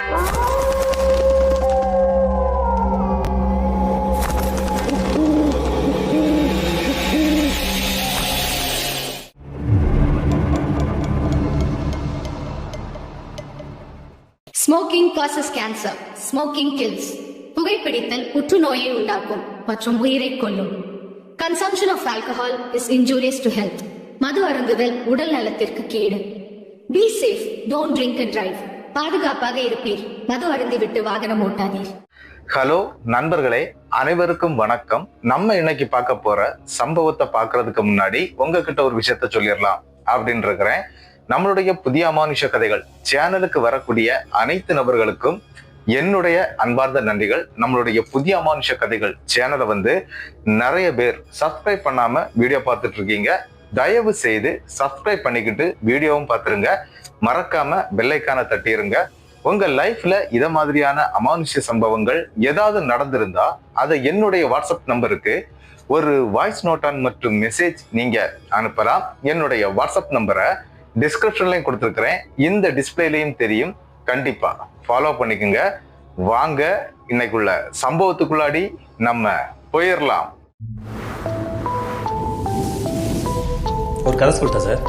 Smoking causes cancer. Smoking kills. புகைப்பிடித்தல் புற்றுநோயை உண்டாக்கும் மற்றும் உயிரை கொல்லும். Consumption of alcohol is injurious to health. மது அருந்துதல் உடல் நலத்திற்கு கேடு. Be safe. Don't drink and drive. பாதுகாப்பாக இருப்பீர். மது அருந்திவிட்டு வாகனம் ஓட்டாதீர். ஹலோ நண்பர்களே, அனைவருக்கும் வணக்கம். நம்ம இன்னைக்கு பார்க்க போற சம்பவத்தை பார்க்கறதுக்கு முன்னாடி உங்ககிட்ட ஒரு விஷயத்த சொல்லிடலாம் அப்படின்னு இருக்கிறேன். நம்மளுடைய புதிய அமானுஷ கதைகள் சேனலுக்கு வரக்கூடிய அனைத்து நபர்களுக்கும் என்னுடைய அன்பார்ந்த நன்றிகள். நம்மளுடைய புதிய அமானுஷ கதைகள் சேனலை நிறைய பேர் சப்ஸ்கிரைப் பண்ணாம வீடியோ பார்த்துட்டு இருக்கீங்க. தயவு செய்து சப்ஸ்கிரைப் பண்ணிக்கிட்டு வீடியோவும் பார்த்துருங்க. மறக்காம பெல் ஐகானை தட்டிருங்க. உங்க லைஃப்ல இத மாதிரியான அமானுஷ்ய சம்பவங்கள் ஏதாவது நடந்திருந்தா அதை என்னுடைய வாட்ஸ்அப் நம்பருக்கு ஒரு வாய்ஸ் நோட்டான் மற்றும் மெசேஜ் நீங்க அனுப்பலாம். என்னுடைய வாட்ஸ்அப் நம்பரை டிஸ்கிரிப்ஷன்லயும் கொடுத்துருக்கிறேன், இந்த டிஸ்பிளேலையும் தெரியும். கண்டிப்பா ஃபாலோ பண்ணிக்கோங்க. வாங்க இன்னைக்குள்ள சம்பவத்துக்குள்ளாடி நம்ம போயிடலாம். ஒரு கதை சொல்லிட்டேன் சார்.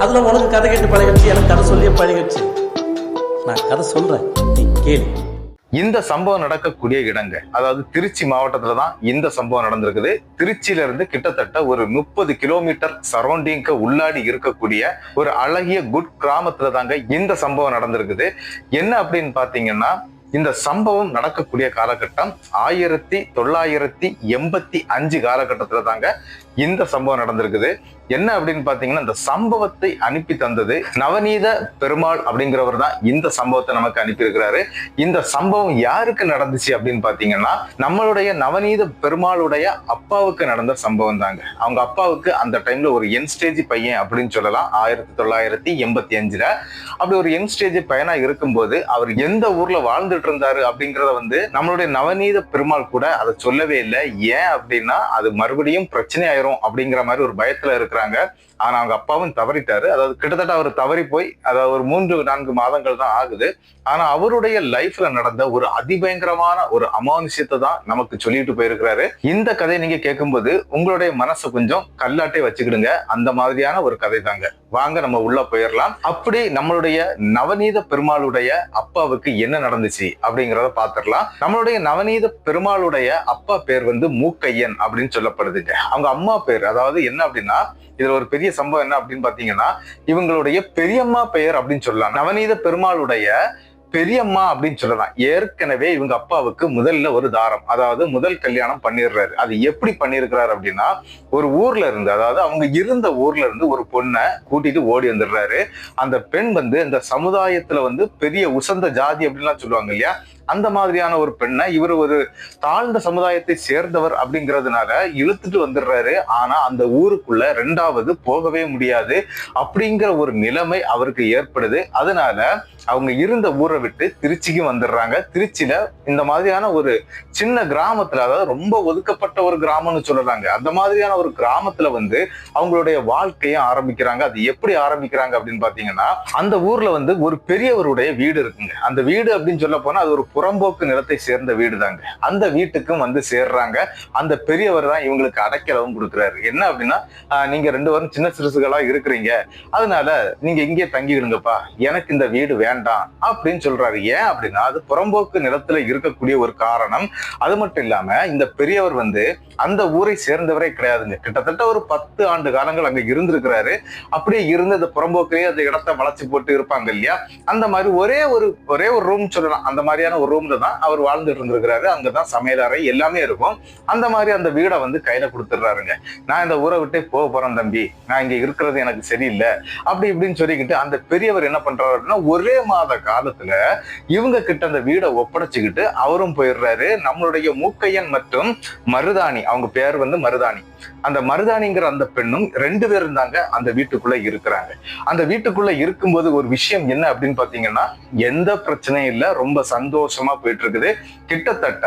அதுல உனக்கு கதை கேட்டு பழகிடுச்சு, எனக்கு கதை சொல்லியே பழகிடுச்சு. நான் கதை சொல்றேன், நீ கேளு. இந்த சம்பவம் நடக்கக்கூடிய இடங்க, அதாவது திருச்சி மாவட்டத்துல தான் இந்த சம்பவம் நடந்திருக்குது. திருச்சியில இருந்து கிட்டத்தட்ட ஒரு 30 கிலோமீட்டர் சரௌண்டிங்க்கு உள்ளாடி இருக்கக்கூடிய ஒரு அழகிய குட் கிராமத்துல தாங்க இந்த சம்பவம் நடந்திருக்குது. என்ன அப்படின்னு பாத்தீங்கன்னா, இந்த சம்பவம் நடக்கக்கூடிய காலகட்டம் 1985 காலகட்டத்துல தாங்க இந்த சம்பவம் நடந்திருக்குது. என்ன அப்படின்னு பாத்தீங்கன்னா, இந்த சம்பவத்தை அனுப்பி தந்தது நவநீத பெருமாள் அப்படிங்கிறவர் தான் இந்த சம்பவத்தை நமக்கு அனுப்பி இருக்கிறாரு. இந்த சம்பவம் யாருக்கு நடந்துச்சு அப்படின்னு பாத்தீங்கன்னா, நம்மளுடைய நவநீத பெருமாளுடைய அப்பாவுக்கு நடந்த சம்பவம் தாங்க. அவங்க அப்பாவுக்கு அந்த டைம்ல ஒரு யங் ஸ்டேஜ் பையன் அப்படின்னு சொல்லலாம். 1985 அப்படி ஒரு யங் ஸ்டேஜ் பையனா இருக்கும்போது அவர் எந்த ஊர்ல வாழ்ந்துட்டு இருந்தாரு அப்படிங்கறத நம்மளுடைய நவநீத பெருமாள் கூட அதை சொல்லவே இல்லை. ஏன் அப்படின்னா, அது மறுபடியும் பிரச்சனை ஆயிரும் அப்படிங்கிற மாதிரி ஒரு பயத்துல இருக்கிறாங்க. ஆனா அவங்க அப்பாவும் தவறிட்டாரு. அதாவது கிட்டத்தட்ட அவர் தவறி போய் அதாவது ஒரு 3-4 மாதங்கள் தான் ஆகுது. ஆனா அவருடைய லைஃப்ல நடந்த ஒரு அதிபயங்கரமான ஒரு அமானுஷ்யத்தை தான் நமக்கு சொல்லிட்டு போயிருக்கிறாரு. இந்த கதையை நீங்க கேட்கும்போது உங்களுடைய மனசை கொஞ்சம் கல்லாட்டே வச்சுக்கிடுங்க. அந்த மாதிரியான ஒரு கதை தாங்க. வாங்க நம்ம உள்ள போயிடலாம். அப்படி நம்மளுடைய நவநீத பெருமாளுடைய அப்பாவுக்கு என்ன நடந்துச்சு அப்படிங்கிறத பாத்துடலாம். நம்மளுடைய நவநீத பெருமாளுடைய அப்பா பேர் மூக்கையன் அப்படின்னு சொல்லப்படுதுங்க. அவங்க அம்மா பேர் அதாவது என்ன அப்படின்னா, இதுல ஒரு பெரிய சம்பவம் என்ன அப்படின்னு பாத்தீங்கன்னா, இவங்களுடைய பெரியம்மா பெயர் அப்படின்னு சொல்லலாம். நவநீத பெருமாளுடைய பெரியம்மா அப்படின்னு சொல்லலாம். ஏற்கனவே இவங்க அப்பாவுக்கு முதல்ல ஒரு தாரம், அதாவது முதல் கல்யாணம் பண்ணிடுறாரு. அது எப்படி பண்ணிருக்கிறாரு அப்படின்னா, ஒரு ஊர்ல இருந்து, அதாவது அவங்க இருந்த ஊர்ல இருந்து ஒரு பொண்ணை கூட்டிட்டு ஓடி வந்துடுறாரு. அந்த பெண் இந்த சமுதாயத்துல பெரிய உசந்த ஜாதி அப்படின்லாம் சொல்லுவாங்க இல்லையா, அந்த மாதிரியான ஒரு பெண்ணை இவர் ஒரு தாழ்ந்த சமுதாயத்தை சேர்ந்தவர் அப்படிங்கிறதுனால இழுத்துட்டு வந்துடுறாரு. ஆனா அந்த ஊருக்குள்ள 2வது போகவே முடியாது அப்படிங்கிற ஒரு நிலைமை அவருக்கு ஏற்படுது. அதனால அவங்க இருந்த ஊரை விட்டு திருச்சிக்கு வந்துடுறாங்க. திருச்சியில இந்த மாதிரியான ஒரு சின்ன கிராமத்துல, அதாவது ரொம்ப ஒதுக்கப்பட்ட ஒரு கிராமம்னு சொல்லலாங்க, அந்த மாதிரியான ஒரு கிராமத்துல அவங்களுடைய வாழ்க்கையை ஆரம்பிக்கிறாங்க. அது எப்படி ஆரம்பிக்கிறாங்க அப்படின்னு பாத்தீங்கன்னா, அந்த ஊர்ல ஒரு பெரியவருடைய வீடு இருக்குங்க. அந்த வீடு அப்படின்னு சொல்ல போனா அது ஒரு புறம்போக்கு நிலத்தை சேர்ந்த வீடு தாங்க. அந்த வீட்டுக்கும் சேர்றாங்க. அந்த பெரியவர் தான் இவங்களுக்கு அடைக்கலவும் கொடுக்குறாரு. என்ன அப்படின்னா, நீங்க 2 பேரும் சின்ன சிறுசுகளா இருக்கிறீங்க, அதனால நீங்க இங்கே தங்கிடுங்கப்பா, எனக்கு இந்த வீடு வேண்டாம் அப்படின்னு சொல்றாரு. ஏன் அப்படின்னா, அது புறம்போக்கு நிலத்துல இருக்கக்கூடிய ஒரு காரணம். அது மட்டும் இல்லாம இந்த பெரியவர் அந்த ஊரை சேர்ந்தவரே கிடையாதுங்க. கிட்டத்தட்ட ஒரு 10 ஆண்டு காலங்கள் அங்க இருந்திருக்கிறாரு. அப்படியே இருந்து அந்த புறம்போக்கிலேயே அந்த இடத்தை வளைச்சு போட்டு இருப்பாங்க இல்லையா, அந்த மாதிரி ஒரே ஒரு ரூம் சொல்லலாம். அந்த மாதிரியான ஒரு ரூம்ல தான் அவர் வாழ்ந்துட்டு இருந்திருக்கிறாரு. அங்கதான் சமையலறை எல்லாமே இருக்கும். அந்த மாதிரி அந்த வீடை கையில கொடுத்துடுறாருங்க. நான் இந்த ஊரை விட்டே போக போறேன் தம்பி, நான் இங்க இருக்கிறது எனக்கு சரியில்லை அப்படி இப்படின்னு சொல்லிக்கிட்டு அந்த பெரியவர் என்ன பண்றாரு அப்படின்னா, ஒரே மாத காலத்துல இவங்க கிட்ட அந்த வீடை ஒப்படைச்சுக்கிட்டு அவரும் போயிடுறாரு. நம்மளுடைய மூக்கையன் மற்றும் மருதாணி, அவங்க பேர் மருதாணி, அந்த மருதாணிங்கிற அந்த பெண்ணும் 2 பேரும் தாங்க அந்த வீட்டுக்குள்ள இருக்கிறாங்க. அந்த வீட்டுக்குள்ள இருக்கும்போது ஒரு விஷயம் என்ன அப்படின்னு பாத்தீங்கன்னா, எந்த பிரச்சனையும் இல்ல, ரொம்ப சந்தோஷமா போயிட்டு இருக்குது. கிட்டத்தட்ட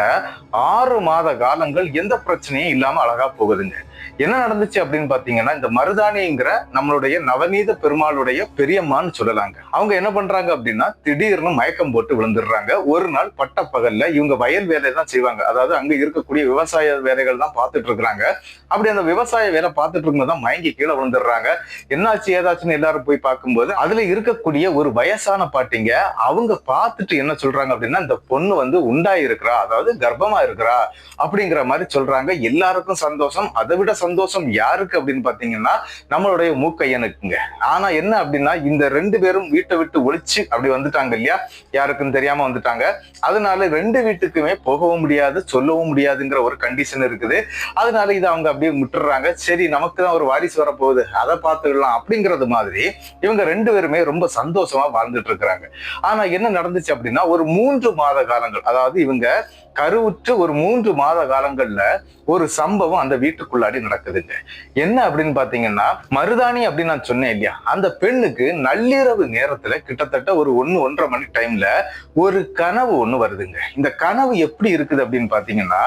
6 மாத காலங்கள் எந்த பிரச்சனையும் இல்லாம அழகா போகுதுங்க. என்ன நடந்துச்சு அப்படின்னு பாத்தீங்கன்னா, இந்த மருதாணிங்கிற நம்மளுடைய நவநீத பெருமாளுடைய பெரியம்மான்னு சொல்லலாங்க. அவங்க என்ன பண்றாங்க அப்படின்னா, திடீர்னு மயக்கம் போட்டு விழுந்துடுறாங்க. ஒரு நாள் பட்ட பகல்ல இவங்க வயல் வேலை தான் செய்வாங்க. அதாவது அங்க இருக்கக்கூடிய விவசாய வேலைகள் தான் பார்த்துட்டு இருக்கிறாங்க. அப்படி அந்த விவசாய வேலை பார்த்துட்டு இருக்கும்போது மயங்கி கீழே விழுந்துடுறாங்க. என்னாச்சு ஏதாச்சுன்னு எல்லாரும் போய் பார்க்கும்போது அதுல இருக்கக்கூடிய ஒரு வயசான பாட்டிங்க அவங்க பார்த்துட்டு என்ன சொல்றாங்க அப்படின்னா, இந்த பொண்ணு வந்து உண்டாயிருக்கிறா, அதாவது கர்ப்பமா இருக்கிறா அப்படிங்கிற மாதிரி சொல்றாங்க. எல்லாருக்கும் சந்தோஷம். அதை விட சந்தோஷம் யாருக்கு அப்படின்னு பாத்தீங்கன்னா, நம்மளுடைய மூக்கையனுக்குங்க. ஆனா என்ன அப்படின்னா, இந்த 2 பேரும் வீட்டை விட்டு ஒழிச்சு அப்படி வந்துட்டாங்க இல்லையா, யாருக்கும் தெரியாம வந்துட்டாங்க. அதனால 2 வீட்டுக்குமே போகவும் முடியாது, சொல்லவும் முடியாதுங்கிற ஒரு கண்டிஷன் இருக்குது. அதனால இதை அவங்க அப்படியே விட்டுறாங்க. சரி, நமக்கு தான் ஒரு வாரிசு வரப்போகுது, அதை பார்த்துக்கலாம் அப்படிங்கிறது மாதிரி இவங்க 2 பேருமே ரொம்ப சந்தோஷமா வாழ்ந்துட்டு இருக்கிறாங்க. ஆனா என்ன நடந்துச்சு அப்படின்னா, ஒரு 3 மாத காலங்கள், அதாவது இவங்க கருவுற்று ஒரு 3 மாத காலங்கள்ல ஒரு சம்பவம் அந்த வீட்டுக்குள்ளாடி நடக்குதுங்க. என்ன அப்படின்னு பாத்தீங்கன்னா, மருதாணி அப்படின்னு நான் சொன்னேன் இல்லையா, அந்த பெண்ணுக்கு நள்ளிரவு நேரத்துல கிட்டத்தட்ட ஒரு 1-1:30 மணி டைம்ல ஒரு கனவு ஒண்ணு வருதுங்க. இந்த கனவு எப்படி இருக்குது அப்படின்னு பாத்தீங்கன்னா,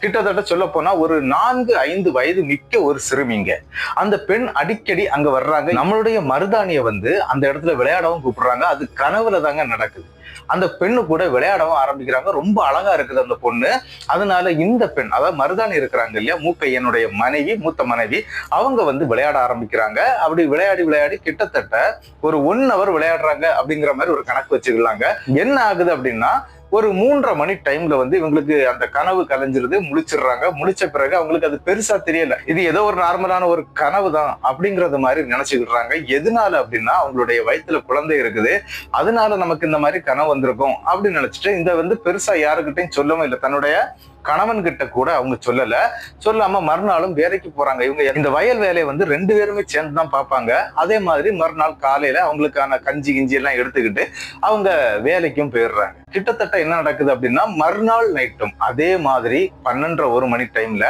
கிட்டத்தட்ட சொல்ல போனா ஒரு 4-5 வயது மிக்க ஒரு சிறுமிங்க. அந்த பெண் அடிக்கடி அங்க வர்றாங்க. நம்மளுடைய மருதாணியை வந்து அந்த இடத்துல விளையாடவும் கூப்பிடுறாங்க. அது கனவுல தாங்க நடக்குது. அந்த பெண்ணு கூட விளையாடவும் ஆரம்பிக்கிறாங்க. ரொம்ப அழகா இருக்குது அந்த பொண்ணு. அதனால இந்த பெண், அதாவது மருதாணி இருக்கிறாங்க இல்லையா, மூக்கையனுடைய மனைவி, மூத்த மனைவி, அவங்க வந்து விளையாட ஆரம்பிக்கிறாங்க. அப்படி விளையாடி கிட்டத்தட்ட ஒரு 1 hour விளையாடுறாங்க அப்படிங்கிற மாதிரி ஒரு கணக்கு வச்சுக்கலாங்க. என்ன ஆகுது அப்படின்னா, ஒரு 3:30 மணி டைம்ல வந்து இவங்களுக்கு அந்த கனவு கலைஞ்சிருது, முழிச்சிடுறாங்க. முழிச்ச பிறகு அவங்களுக்கு அது பெருசா தெரியல, இது ஏதோ ஒரு நார்மலான ஒரு கனவு தான் அப்படிங்கறது மாதிரி நினைச்சுக்கிடுறாங்க. எதனால அப்படின்னா, அவங்களுடைய வயித்துல குழந்தை இருக்குது, அதனால நமக்கு இந்த மாதிரி கனவு வந்திருக்கும் அப்படின்னு நினைச்சிட்டு இந்த வந்து பெருசா யாருக்கிட்டையும் சொல்லவும் இல்லை. தன்னுடைய கணவன் கிட்ட கூட அவங்க சொல்லாம மறுநாளும் வேலைக்கு போறாங்க. இவங்க இந்த வயல் வேலையை வந்து 2 பேருமே சேர்ந்து தான் பார்ப்பாங்க. அதே மாதிரி மறுநாள் காலையில அவங்களுக்கான கஞ்சி கிஞ்சி எல்லாம் எடுத்துக்கிட்டு அவங்க வேலைக்கும் போயிடுறாங்க. கிட்டத்தட்ட என்ன நடக்குது அப்படின்னா, மறுநாள் நைட்டும் அதே மாதிரி 12:30-1 மணி டைம்ல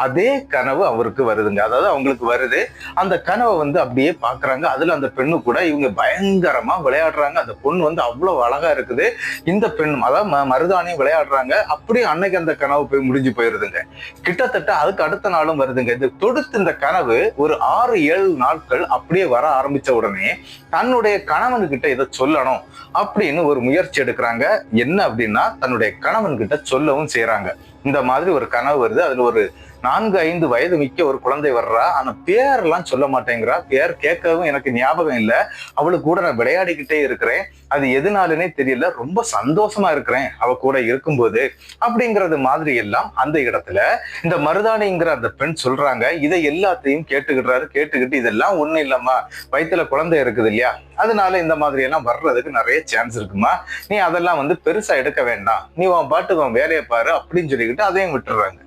அதே கனவு அவருக்கு வருதுங்க. அதாவது அவங்களுக்கு வருது. அந்த கனவை வந்து அப்படியே பாக்குறாங்க. அதுல அந்த பெண்ணு கூட இவங்க பயங்கரமா விளையாடுறாங்க. அந்த பொண்ணு வந்து அவ்வளவு அழகா இருக்குது. இந்த பெண்ணும், அதாவது மருதாணியும் விளையாடுறாங்க. அப்படியே அன்னைக்கு அந்த கனவு போய் முடிஞ்சு போயிருதுங்க. கிட்டத்தட்ட அதுக்கு அடுத்த நாளும் வருதுங்க. இது தொடுத்து இந்த கனவு ஒரு 6-7 நாட்கள் அப்படியே வர ஆரம்பிச்ச உடனே தன்னுடைய கணவன் கிட்ட இதை சொல்லணும் அப்படின்னு ஒரு முயற்சி எடுக்கிறாங்க. என்ன அப்படின்னா, தன்னுடைய கணவன் கிட்ட சொல்லவும் செய்யறாங்க. இந்த மாதிரி ஒரு கனவு வருது, அதுல ஒரு 4-5 வயது மிக்க ஒரு குழந்தை வர்றா, ஆனா பேரெல்லாம் சொல்ல மாட்டேங்கிறா. பேர் கேட்கவும் எனக்கு ஞாபகம் இல்லை. அவளுக்கு கூட நான் விளையாடிக்கிட்டே இருக்கிறேன். அது எதுனாலுனே தெரியல, ரொம்ப சந்தோஷமா இருக்கிறேன் அவ கூட இருக்கும்போது அப்படிங்கிறது மாதிரி எல்லாம் அந்த இடத்துல இந்த மருதாணிங்கிற அந்த பெண் சொல்றாங்க. இதை எல்லாத்தையும் கேட்டுக்கிட்டு இதெல்லாம் ஒண்ணு இல்லம்மா, வயித்துல குழந்தை இருக்குது இல்லையா, அதனால இந்த மாதிரி எல்லாம் வர்றதுக்கு நிறைய சான்ஸ் இருக்குமா, நீ அதெல்லாம் வந்து பெருசா எடுக்க வேண்டாம், நீ உன் பாட்டுக்கு உன் வேலையை பாரு அப்படின்னு சொல்லிக்கிட்டு அதையும் விட்டுறாங்க.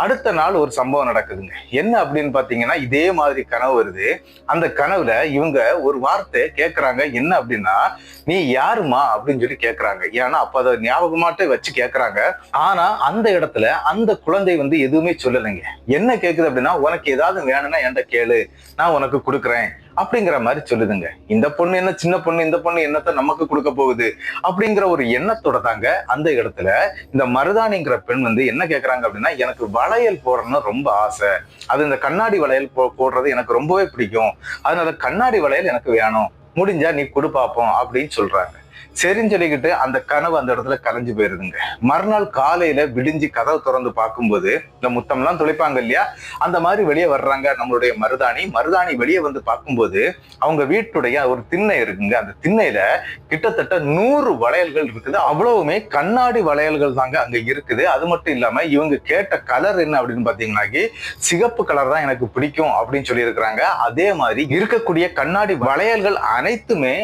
அடுத்த நாள் ஒரு சம்பவம் நடக்குதுங்க. என்ன அப்படின்னு பாத்தீங்கன்னா, இதே மாதிரி கனவு வருது. அந்த கனவுல இவங்க ஒரு வார்த்தை கேட்கறாங்க. என்ன அப்படின்னா, நீ யாருமா அப்படின்னு சொல்லி கேட்கறாங்க. ஏன்னா அப்ப அதை ஞாபகமாட்டே வச்சு கேட்கறாங்க. ஆனா அந்த இடத்துல அந்த குழந்தை வந்து எதுவுமே சொல்லலைங்க. என்ன கேக்குது அப்படின்னா, உனக்கு ஏதாவது வேணும்னா என்கிட்ட கேளு, நான் உனக்கு கொடுக்குறேன் அப்படிங்கிற மாதிரி சொல்லுதுங்க. இந்த பொண்ணு என்ன சின்ன பொண்ணு, இந்த பொண்ணு என்னத்தை நமக்கு கொடுக்க போகுது அப்படிங்கிற ஒரு எண்ணத்தோட தாங்க அந்த இடத்துல இந்த மருதாணிங்கிற பெண் வந்து என்ன கேட்கறாங்க அப்படின்னா, எனக்கு வளையல் போடணும்னு ரொம்ப ஆசை, அது இந்த கண்ணாடி வளையல் போடுறது எனக்கு ரொம்பவே பிடிக்கும், அதனால கண்ணாடி வளையல் எனக்கு வேணும், முடிஞ்சா நீ கொடு பாப்போம் அப்படின்னு சொல்றாங்க. சரின்னு சொல்லிக்கிட்டு அந்த கனவு அந்த இடத்துல கலைஞ்சு போயிருதுங்க. மறுநாள் காலையில விடிஞ்சு கதவை திறந்து பார்க்கும்போது இந்த முத்தம்லாம் துளைப்பாங்க இல்லையா, அந்த மாதிரி வெளியே வர்றாங்க நம்மளுடைய மருதாணி வெளியே வந்து பார்க்கும்போது அவங்க வீட்டுடைய ஒரு திண்ணை இருக்குங்க. அந்த திண்ணையில கிட்டத்தட்ட 100 வளையல்கள் இருக்குது. அவ்வளவுமே கண்ணாடி வளையல்கள் தாங்க அங்க இருக்குது. அது மட்டும் இல்லாம இவங்க கேட்ட கலர் என்ன அப்படின்னு பாத்தீங்கன்னாக்கி, சிகப்பு கலர் தான் எனக்கு பிடிக்கும் அப்படின்னு சொல்லி இருக்கிறாங்க. அதே மாதிரி இருக்கக்கூடிய கண்ணாடி வளையல்கள் அனைத்துமே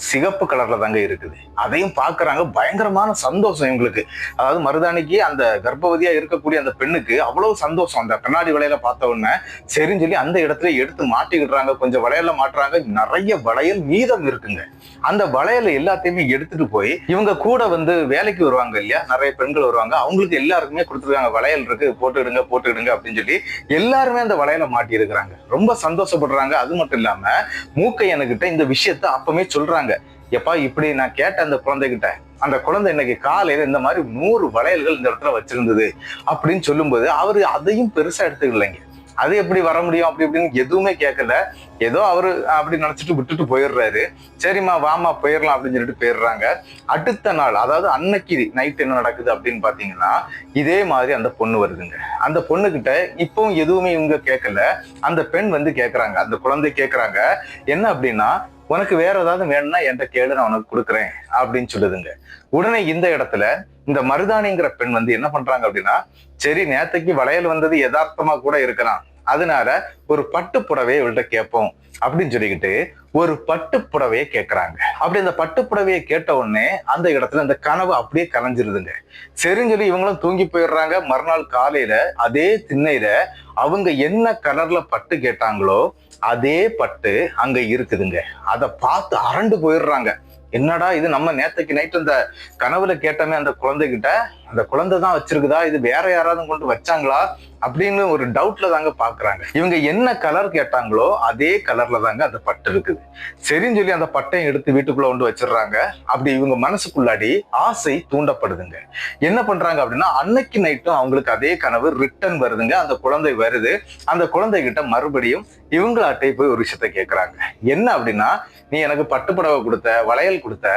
சிகப்பு கலர்ல தாங்க இருக்குது. அதையும் பாக்குறாங்க. பயங்கரமான சந்தோஷம் இவங்களுக்கு. அதாவது மருதாணிக்கு அந்த கர்ப்பவதியா இருக்கக்கூடிய அந்த பெண்ணுக்கு அவ்வளவு சந்தோஷம். அந்த கண்ணாடி வளையல பார்த்த உடனே சரின்னு சொல்லி அந்த இடத்துல எடுத்து மாட்டிக்கிடுறாங்க. கொஞ்சம் வளையல மாட்டுறாங்க. நிறைய வளையல் மீதம் இருக்குங்க. அந்த வளையல எல்லாத்தையுமே எடுத்துட்டு போய் இவங்க கூட வந்து வேலைக்கு வருவாங்க இல்லையா, நிறைய பெண்கள் வருவாங்க, அவங்களுக்கு எல்லாருக்குமே கொடுத்துருக்காங்க. வளையல் இருக்கு, போட்டுக்கிடுங்க அப்படின்னு சொல்லி எல்லாருமே அந்த வளையல மாட்டி இருக்கிறாங்க. ரொம்ப சந்தோஷப்படுறாங்க. அது மட்டும் இல்லாம மூக்கையனுக்கிட்ட இந்த விஷயத்த அப்பமே சொல்றாங்க. எப்பா இப்படி நான் கேட்ட அந்த குழந்தைகிட்ட, அந்த குழந்தை இன்னைக்கு காலையில இந்த மாதிரி 100 வளையல்கள் இந்த இடத்துல வச்சிருந்தது அப்படின்னு சொல்லும்போது அவரு அதையும் பெருசா எடுத்துக்கலைங்க. அது எப்படி வர முடியும் அப்படி இப்படின்னு எதுவுமே கேட்கல. ஏதோ அவரு அப்படி நினைச்சிட்டு விட்டுட்டு போயிடுறாரு. சரிம்மா வாமா போயிடலாம் அப்படின்னு சொல்லிட்டு போயிடுறாங்க. அடுத்த நாள், அதாவது அன்னைக்கு நைட் என்ன நடக்குது அப்படின்னு பாத்தீங்கன்னா, இதே மாதிரி அந்த பொண்ணு வருதுங்க. அந்த பொண்ணுகிட்ட இப்பவும் எதுவுமே இவங்க கேட்கல. அந்த பெண் வந்து கேட்கறாங்க, அந்த குழந்தை கேட்கறாங்க, என்ன அப்படின்னா, உனக்கு வேற ஏதாவது வேணும்னா என்கிட்ட கேளு, நான் உனக்கு கொடுக்குறேன் அப்படின்னு சொல்லுதுங்க. உடனே இந்த இடத்துல இந்த மருதாணிங்கிற பெண் வந்து என்ன பண்றாங்க அப்படின்னா, சரி நேத்தைக்கு வளையல் வந்தது யதார்த்தமா கூட இருக்கலாம், அதனால ஒரு பட்டு புடவையை இவள்கிட்ட கேட்போம் அப்படின்னு சொல்லிக்கிட்டு ஒரு பட்டு புடவையை கேட்கறாங்க. அப்படி அந்த பட்டு புடவையை கேட்ட உடனே அந்த இடத்துல அந்த கனவு அப்படியே கலைஞ்சிருதுங்க. சரின்னு சொல்லி இவங்களும் தூங்கி போயிடுறாங்க. மறுநாள் காலையில அதே திண்ணையில அவங்க என்ன கலர்ல பட்டு கேட்டாங்களோ அதே பட்டு அங்க இருக்குதுங்க. அதை பார்த்து அரண்டு போயிடுறாங்க. என்னடா இது, நம்ம நேத்தைக்கு நைட் அந்த கனவுல கேட்டமே அந்த குழந்தைகிட்ட, அந்த குழந்தை தான் வச்சிருக்குதா, இது வேற யாராவது கொண்டு வச்சாங்களா அப்படின்னு ஒரு டவுட்ல தாங்க பாக்குறாங்க. இவங்க என்ன கலர் கேட்டாங்களோ அதே கலர்ல தாங்க அந்த பட்டு இருக்குது. சரின்னு சொல்லி அந்த பட்டையும் எடுத்து வீட்டுக்குள்ள கொண்டு வச்சிடுறாங்க. அப்படி இவங்க மனசுக்குள்ளாடி ஆசை தூண்டப்படுதுங்க. என்ன பண்றாங்க அப்படின்னா, அன்னைக்கு நைட்டும் அவங்களுக்கு அதே கனவு ரிட்டர்ன் வருதுங்க. அந்த குழந்தை வருது. அந்த குழந்தை கிட்ட மறுபடியும் இவங்களாட்டே போய் ஒரு விஷயத்த கேட்கறாங்க. என்ன அப்படின்னா, நீ எனக்கு பட்டுப்புடவை கொடுத்த, வளையல் கொடுத்த,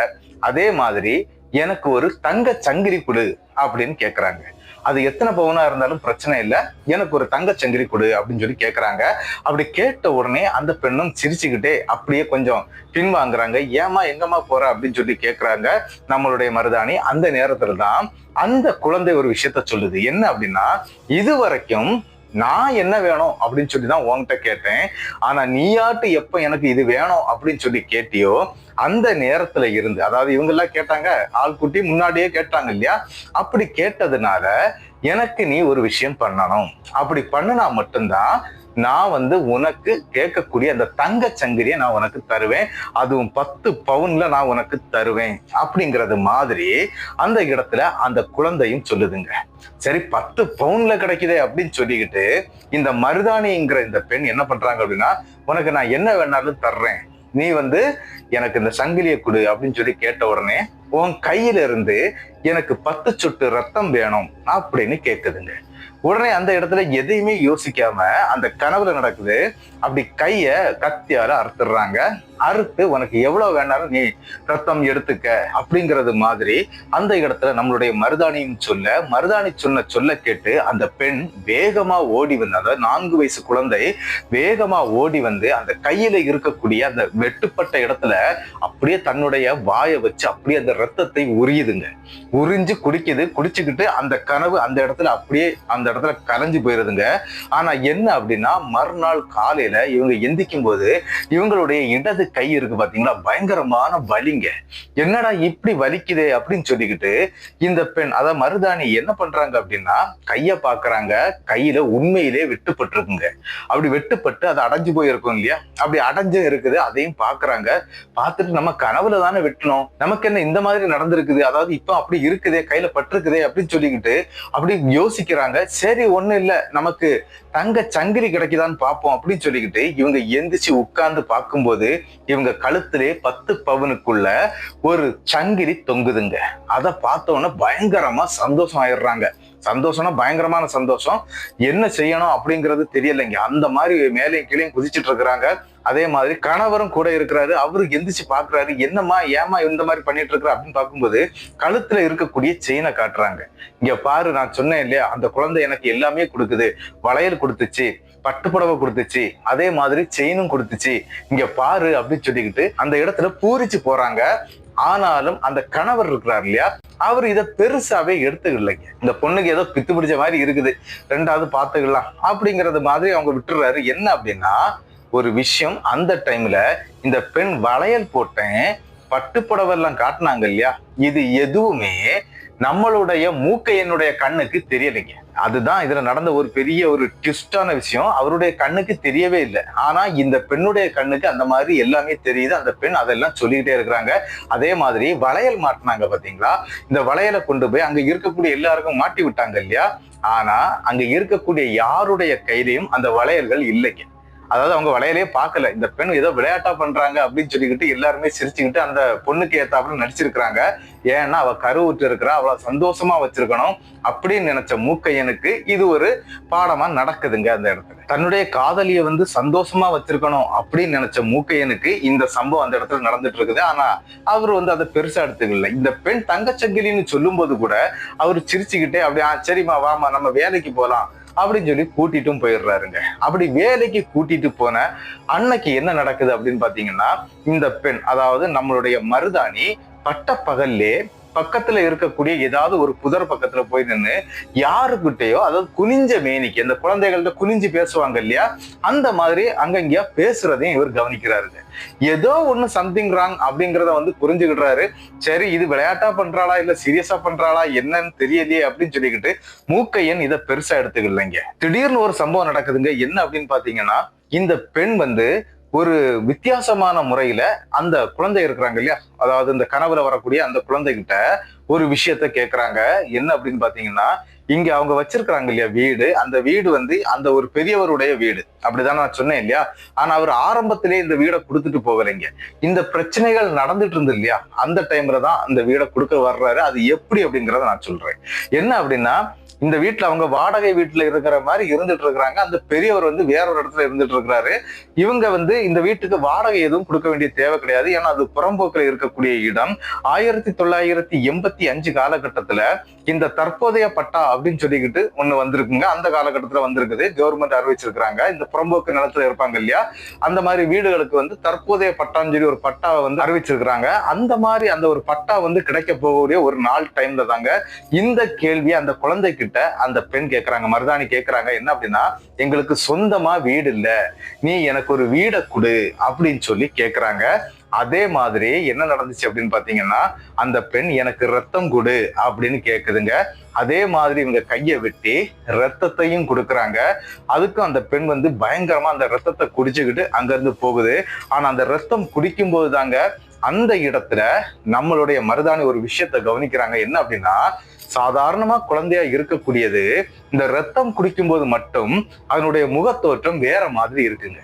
அதே மாதிரி எனக்கு ஒரு தங்க சங்கிலி கொடு அப்படின்னு கேட்கறாங்க. அது எத்தனை பவுனா இருந்தாலும் பிரச்சனை இல்லை, எனக்கு ஒரு தங்க சங்கிலி கொடு அப்படின்னு சொல்லி கேட்கறாங்க. அப்படி கேட்ட உடனே அந்த பெண்ணும் சிரிச்சுக்கிட்டே அப்படியே கொஞ்சம் பின்வாங்குறாங்க. ஏமா எங்கம்மா போற அப்படின்னு சொல்லி கேட்கறாங்க நம்மளுடைய மருதாணி. அந்த நேரத்துல தான் அந்த குழந்தை ஒரு விஷயத்த சொல்லுது. என்ன அப்படின்னா, இது வரைக்கும் நான் என்ன வேணும் அப்படின்னு சொல்லி தான் உன்கிட்ட கேட்டேன், ஆனா நீயாட்டு எப்ப எனக்கு இது வேணும் அப்படின்னு சொல்லி கேட்டியோ அந்த நேரத்துல இருந்து, அதாவது இவங்க எல்லாம் கேட்டாங்க, ஆள் குட்டி முன்னாடியே கேட்டாங்க இல்லையா, அப்படி கேட்டதுனால எனக்கு நீ ஒரு விஷயம் பண்ணணும். அப்படி பண்ணினா மட்டும்தான் நான் வந்து உனக்கு கேட்கக்கூடிய அந்த தங்க சங்கிலியை நான் உனக்கு தருவேன், அதுவும் 10 பவுன்ல நான் உனக்கு தருவேன் அப்படிங்கிறது மாதிரி அந்த இடத்துல அந்த குழந்தையும் சொல்லுதுங்க. சரி 10 பவுன்ல கிடைக்குதே அப்படின்னு சொல்லிக்கிட்டு இந்த மருதாணிங்கிற இந்த பெண் என்ன பண்றாங்க அப்படின்னா, உனக்கு நான் என்ன வேணாலும் தர்றேன், நீ வந்து எனக்கு இந்த சங்கிலியை கொடு அப்படின்னு சொல்லி கேட்ட உடனே உன் கையில இருந்து எனக்கு 10 சொட்டு ரத்தம் வேணும் அப்படின்னு கேட்குதுங்க. உடனே அந்த இடத்துல எதையுமே யோசிக்காம அந்த கனவுல நடக்குது, அப்படி கைய கத்தியால அறுத்துடுறாங்க. அறுத்து உனக்கு எவ்வளவு வேணாலும் நீ ரத்தம் எடுத்துக்க அப்படிங்கிறது மாதிரி அந்த இடத்துல நம்மளுடைய மருதாணியும் சொல்ல, மருதாணி சொல்ல கேட்டு அந்த பெண் வேகமா ஓடி வந்து, அதாவது 4 வயசு குழந்தை வேகமா ஓடி வந்து அந்த கையில இருக்கக்கூடிய அந்த வெட்டுப்பட்ட இடத்துல அப்படியே தன்னுடைய வாயை வச்சு அப்படியே அந்த ரத்தத்தை உரியுதுங்க. உறிஞ்சு குடிக்குது. குடிச்சுக்கிட்டு அந்த கனவு அந்த இடத்துல அப்படியே அந்த இடத்துல கரைஞ்சு போயிருதுங்க. ஆனா என்ன அப்படின்னா, மறுநாள் காலையில இவங்க எந்திக்கும் போது இவங்களுடைய இடது கை இருக்கு பாத்தீங்களா, பயங்கரமான வலிங்க. என்னடா இப்படி வலிக்குதே அப்படின்னு சொல்லிக்கிட்டு இந்த பெண், அதாவது மருதாணி என்ன பண்றாங்க அப்படின்னா, கைய பாக்குறாங்க, கையில உண்மையிலே வெட்டுப்பட்டு இருக்குங்க. அப்படி வெட்டுப்பட்டு அது அடைஞ்சு போயிருக்கும் இல்லையா, அப்படி அடைஞ்சு இருக்குது. அதையும் பாக்குறாங்க. பார்த்துட்டு நம்ம கனவுல தானே வெட்டணும், நமக்கு என்ன இந்த மாதிரி நடந்திருக்குது, அதாவது இப்ப அப்படி இருக்குதே, கையில பட்டிருக்குதே அப்படின்னு சொல்லிக்கிட்டு அப்படி யோசிக்கிறாங்க. சரி ஒண்ணு இல்ல, நமக்கு தங்க சங்கிலி கிடைக்குதான்னு பார்ப்போம் அப்படின்னு சொல்லிக்கிட்டு இவங்க எந்திரிச்சு உட்கார்ந்து பார்க்கும்போது இவங்க கழுத்திலே 10 பவுனுக்குள்ள ஒரு சங்கிலி தொங்குதுங்க. அதை பார்த்தோன்னே பயங்கரமா சந்தோஷம் ஆயிடுறாங்க. சந்தோஷம்னா பயங்கரமான சந்தோஷம். என்ன செய்யணும் அப்படிங்கிறது தெரியலைங்க. அந்த மாதிரி மேலையும் கீழையும் குதிச்சுட்டு இருக்கிறாங்க. அதே மாதிரி கணவரும் கூட இருக்கிறாரு. அவரு எந்திரிச்சு பாக்குறாரு, என்னம்மா ஏமா இந்த மாதிரி பண்ணிட்டு இருக்கிற அப்படின்னு பார்க்கும்போது கழுத்துல இருக்கக்கூடிய செயினை காட்டுறாங்க. இங்க பாரு, நான் சொன்னேன் இல்லையா, அந்த குழந்தை எனக்கு எல்லாமே கொடுக்குது, வளையல் கொடுத்துச்சு, பட்டுப்புடவை கொடுத்துச்சு, அதே மாதிரி செயினும் கொடுத்துச்சு, இங்க பாரு அப்படின்னு சொல்லிக்கிட்டு அந்த இடத்துல பூரிச்சு போறாங்க. ஆனாலும் அந்த கணவர் இருக்கிறார் இல்லையா, அவர் இதை பெருசாவே எடுத்துக்கலைங்க. இந்த பொண்ணுக்கு ஏதோ பித்து பிடிச்ச மாதிரி இருக்குது, ரெண்டாவது பார்த்துக்கலாம் அப்படிங்கறது மாதிரி அவங்க விட்டுறாரு. என்ன அப்படின்னா, ஒரு விஷயம், அந்த டைம்ல இந்த பெண் வளையல் போட்டேன், பட்டுப்புடவை எல்லாம் காட்டினாங்க இல்லையா, இது எதுவுமே நம்மளுடைய மூக்கையனுடைய கண்ணுக்கு தெரியலைங்க. அதுதான் இதுல நடந்த ஒரு பெரிய ஒரு ட்விஸ்டான விஷயம். அவருடைய கண்ணுக்கு தெரியவே இல்லை. ஆனா இந்த பெண்ணுடைய கண்ணுக்கு அந்த மாதிரி எல்லாமே தெரியுது. அந்த பெண் அதெல்லாம் சொல்லிக்கிட்டே இருக்கிறாங்க. அதே மாதிரி வளையல் மாட்டினாங்க பாத்தீங்களா, இந்த வளையலை கொண்டு போய் அங்க இருக்கக்கூடிய எல்லாருக்கும் மாட்டி விட்டாங்க இல்லையா, ஆனா அங்க இருக்கக்கூடிய யாருடைய கையிலையும் அந்த வளையல்கள் இல்லைங்க. அதாவது அவங்க வளையலையே பார்க்கல, இந்த பெண் ஏதோ விளையாட்டா பண்றாங்க அப்படின்னு சொல்லிக்கிட்டு எல்லாருமே சிரிச்சுக்கிட்டு அந்த பொண்ணுக்கு ஏத்தாப்புல நடிச்சிருக்கிறாங்க. ஏன்னா அவ கருவுற்று இருக்கிறா, அவளை சந்தோஷமா வச்சிருக்கணும் அப்படின்னு நினைச்ச மூக்கையனுக்கு இது ஒரு பாடமா நடக்குதுங்க. அந்த இடத்துல தன்னுடைய காதலியை சந்தோஷமா வச்சிருக்கணும் அப்படின்னு நினைச்ச மூக்கையனுக்கு இந்த சம்பவம் அந்த இடத்துல நடந்துட்டு இருக்குது. ஆனா அவர் அதை பெருசா எடுத்துக்கல. இந்த பெண் தங்கச்சங்கிலின்னு சொல்லும் போது கூட அவர் சிரிச்சுக்கிட்டே அப்படியே சரிம்மா வாமா நம்ம வேலைக்கு போலாம் அப்படின்னு சொல்லி கூட்டிட்டும் போயிடுறாருங்க. அப்படி வேலைக்கு கூட்டிட்டு போன அன்னைக்கு என்ன நடக்குது அப்படின்னு பாத்தீங்கன்னா, இந்த பெண் அதாவது நம்மளுடைய மருதாணி பட்ட பகல்லே பக்கத்துல இருக்கக்கூடிய ஏதாவது ஒரு புதர் பக்கத்துல போய் நின்று யாருக்கிட்டையோ, அதாவது குனிஞ்ச மேனிக்கு அந்த குழந்தைகள்கிட்ட குனிஞ்சு பேசுவாங்க இல்லையா, அந்த மாதிரி அங்கங்கயா பேசுறதையும் இவர் கவனிக்கிறாருங்க. ஏதோ ஒண்ணு சம்திங் ராங் அப்படிங்கிறத புரிஞ்சுக்கிட்டாரு. சரி இது விளையாட்டா பண்றாளா இல்ல சீரியஸா பண்றாளா என்னன்னு தெரியலையே அப்படின்னு சொல்லிக்கிட்டு மூக்கையன் இதை பெருசா எடுத்துக்கலைங்க. திடீர்னு ஒரு சம்பவம் நடக்குதுங்க. என்ன அப்படின்னு பாத்தீங்கன்னா, இந்த பெண் ஒரு வித்தியாசமான முறையில அந்த குழந்தை இருக்கிறாங்க இல்லையா, அதாவது இந்த கனவுல வரக்கூடிய அந்த குழந்தைகிட்ட ஒரு விஷயத்த கேக்குறாங்க. என்ன அப்படின்னு பாத்தீங்கன்னா, இங்க அவங்க வச்சிருக்கிறாங்க இல்லையா வீடு, அந்த வீடு அந்த ஒரு பெரியவருடைய வீடு அப்படிதான் நான் சொன்னேன் இல்லையா. ஆனா அவர் ஆரம்பத்திலே இந்த வீடை கொடுத்துட்டு போகலைங்க. இந்த பிரச்சனைகள் நடந்துட்டு இருந்து இல்லையா, அந்த டைம்ல தான் அந்த வீடை கொடுக்க வர்றாரு. அது எப்படி அப்படிங்கிறத நான் சொல்றேன். என்ன அப்படின்னா, இந்த வீட்டுல அவங்க வாடகை வீட்டுல இருக்கிற மாதிரி இருந்துட்டு இருக்கிறாங்க. அந்த பெரியவர் வேற ஒரு இடத்துல இருந்துட்டு இருக்கிறாரு. இவங்க இந்த வீட்டுக்கு வாடகை எதுவும் கொடுக்க வேண்டிய தேவை கிடையாது. ஏன்னா அது புறம்போக்கில் இருக்கக்கூடிய இடம். 1985 காலகட்டத்துல இந்த தற்போதைய பட்டா அப்படின்னு சொல்லிக்கிட்டு ஒண்ணு வந்திருக்குங்க. அந்த காலகட்டத்துல வந்திருக்குது, கவர்மெண்ட் அறிவிச்சிருக்கிறாங்க. இந்த புறம்போக்கு நிலத்துல இருப்பாங்க இல்லையா, அந்த மாதிரி வீடுகளுக்கு தற்போதைய பட்டான்னு சொல்லி ஒரு பட்டாவை அறிவிச்சிருக்கிறாங்க. அந்த மாதிரி அந்த ஒரு பட்டா கிடைக்க போகக்கூடிய ஒரு நாள் டைம்ல தாங்க இந்த கேள்வியை அந்த குழந்தைக்கு அந்த பெண் கேட்கிறாங்க, மருதாணி கேட்கிறாங்க. என்ன அப்படின்னா, எங்களுக்கு சொந்தமா வீடு இல்ல, நீ எனக்கு ஒரு வீடை கொடு அப்படின்னு சொல்லி கேட்கிறாங்க. அதே மாதிரி என்ன நடந்துச்சு அப்படின்னு பாத்தீங்கன்னா, அந்த பெண் எனக்கு ரத்தம் கொடு அப்படின்னு கேக்குதுங்க. அதே மாதிரி இவங்க கையை வெட்டி ரத்தத்தையும் கொடுக்குறாங்க. அதுக்கும் அந்த பெண் பயங்கரமா அந்த ரத்தத்தை குடிச்சுக்கிட்டு அங்க இருந்து போகுது. ஆனா அந்த ரத்தம் குடிக்கும் போது தாங்க அந்த இடத்துல நம்மளுடைய மருதாணி ஒரு விஷயத்த கவனிக்கிறாங்க. என்ன அப்படின்னா, சாதாரணமா குழந்தையா இருக்கக்கூடியது இந்த ரத்தம் குடிக்கும் போது மட்டும் அதனுடைய முகத்தோற்றம் வேற மாதிரி இருக்குங்க.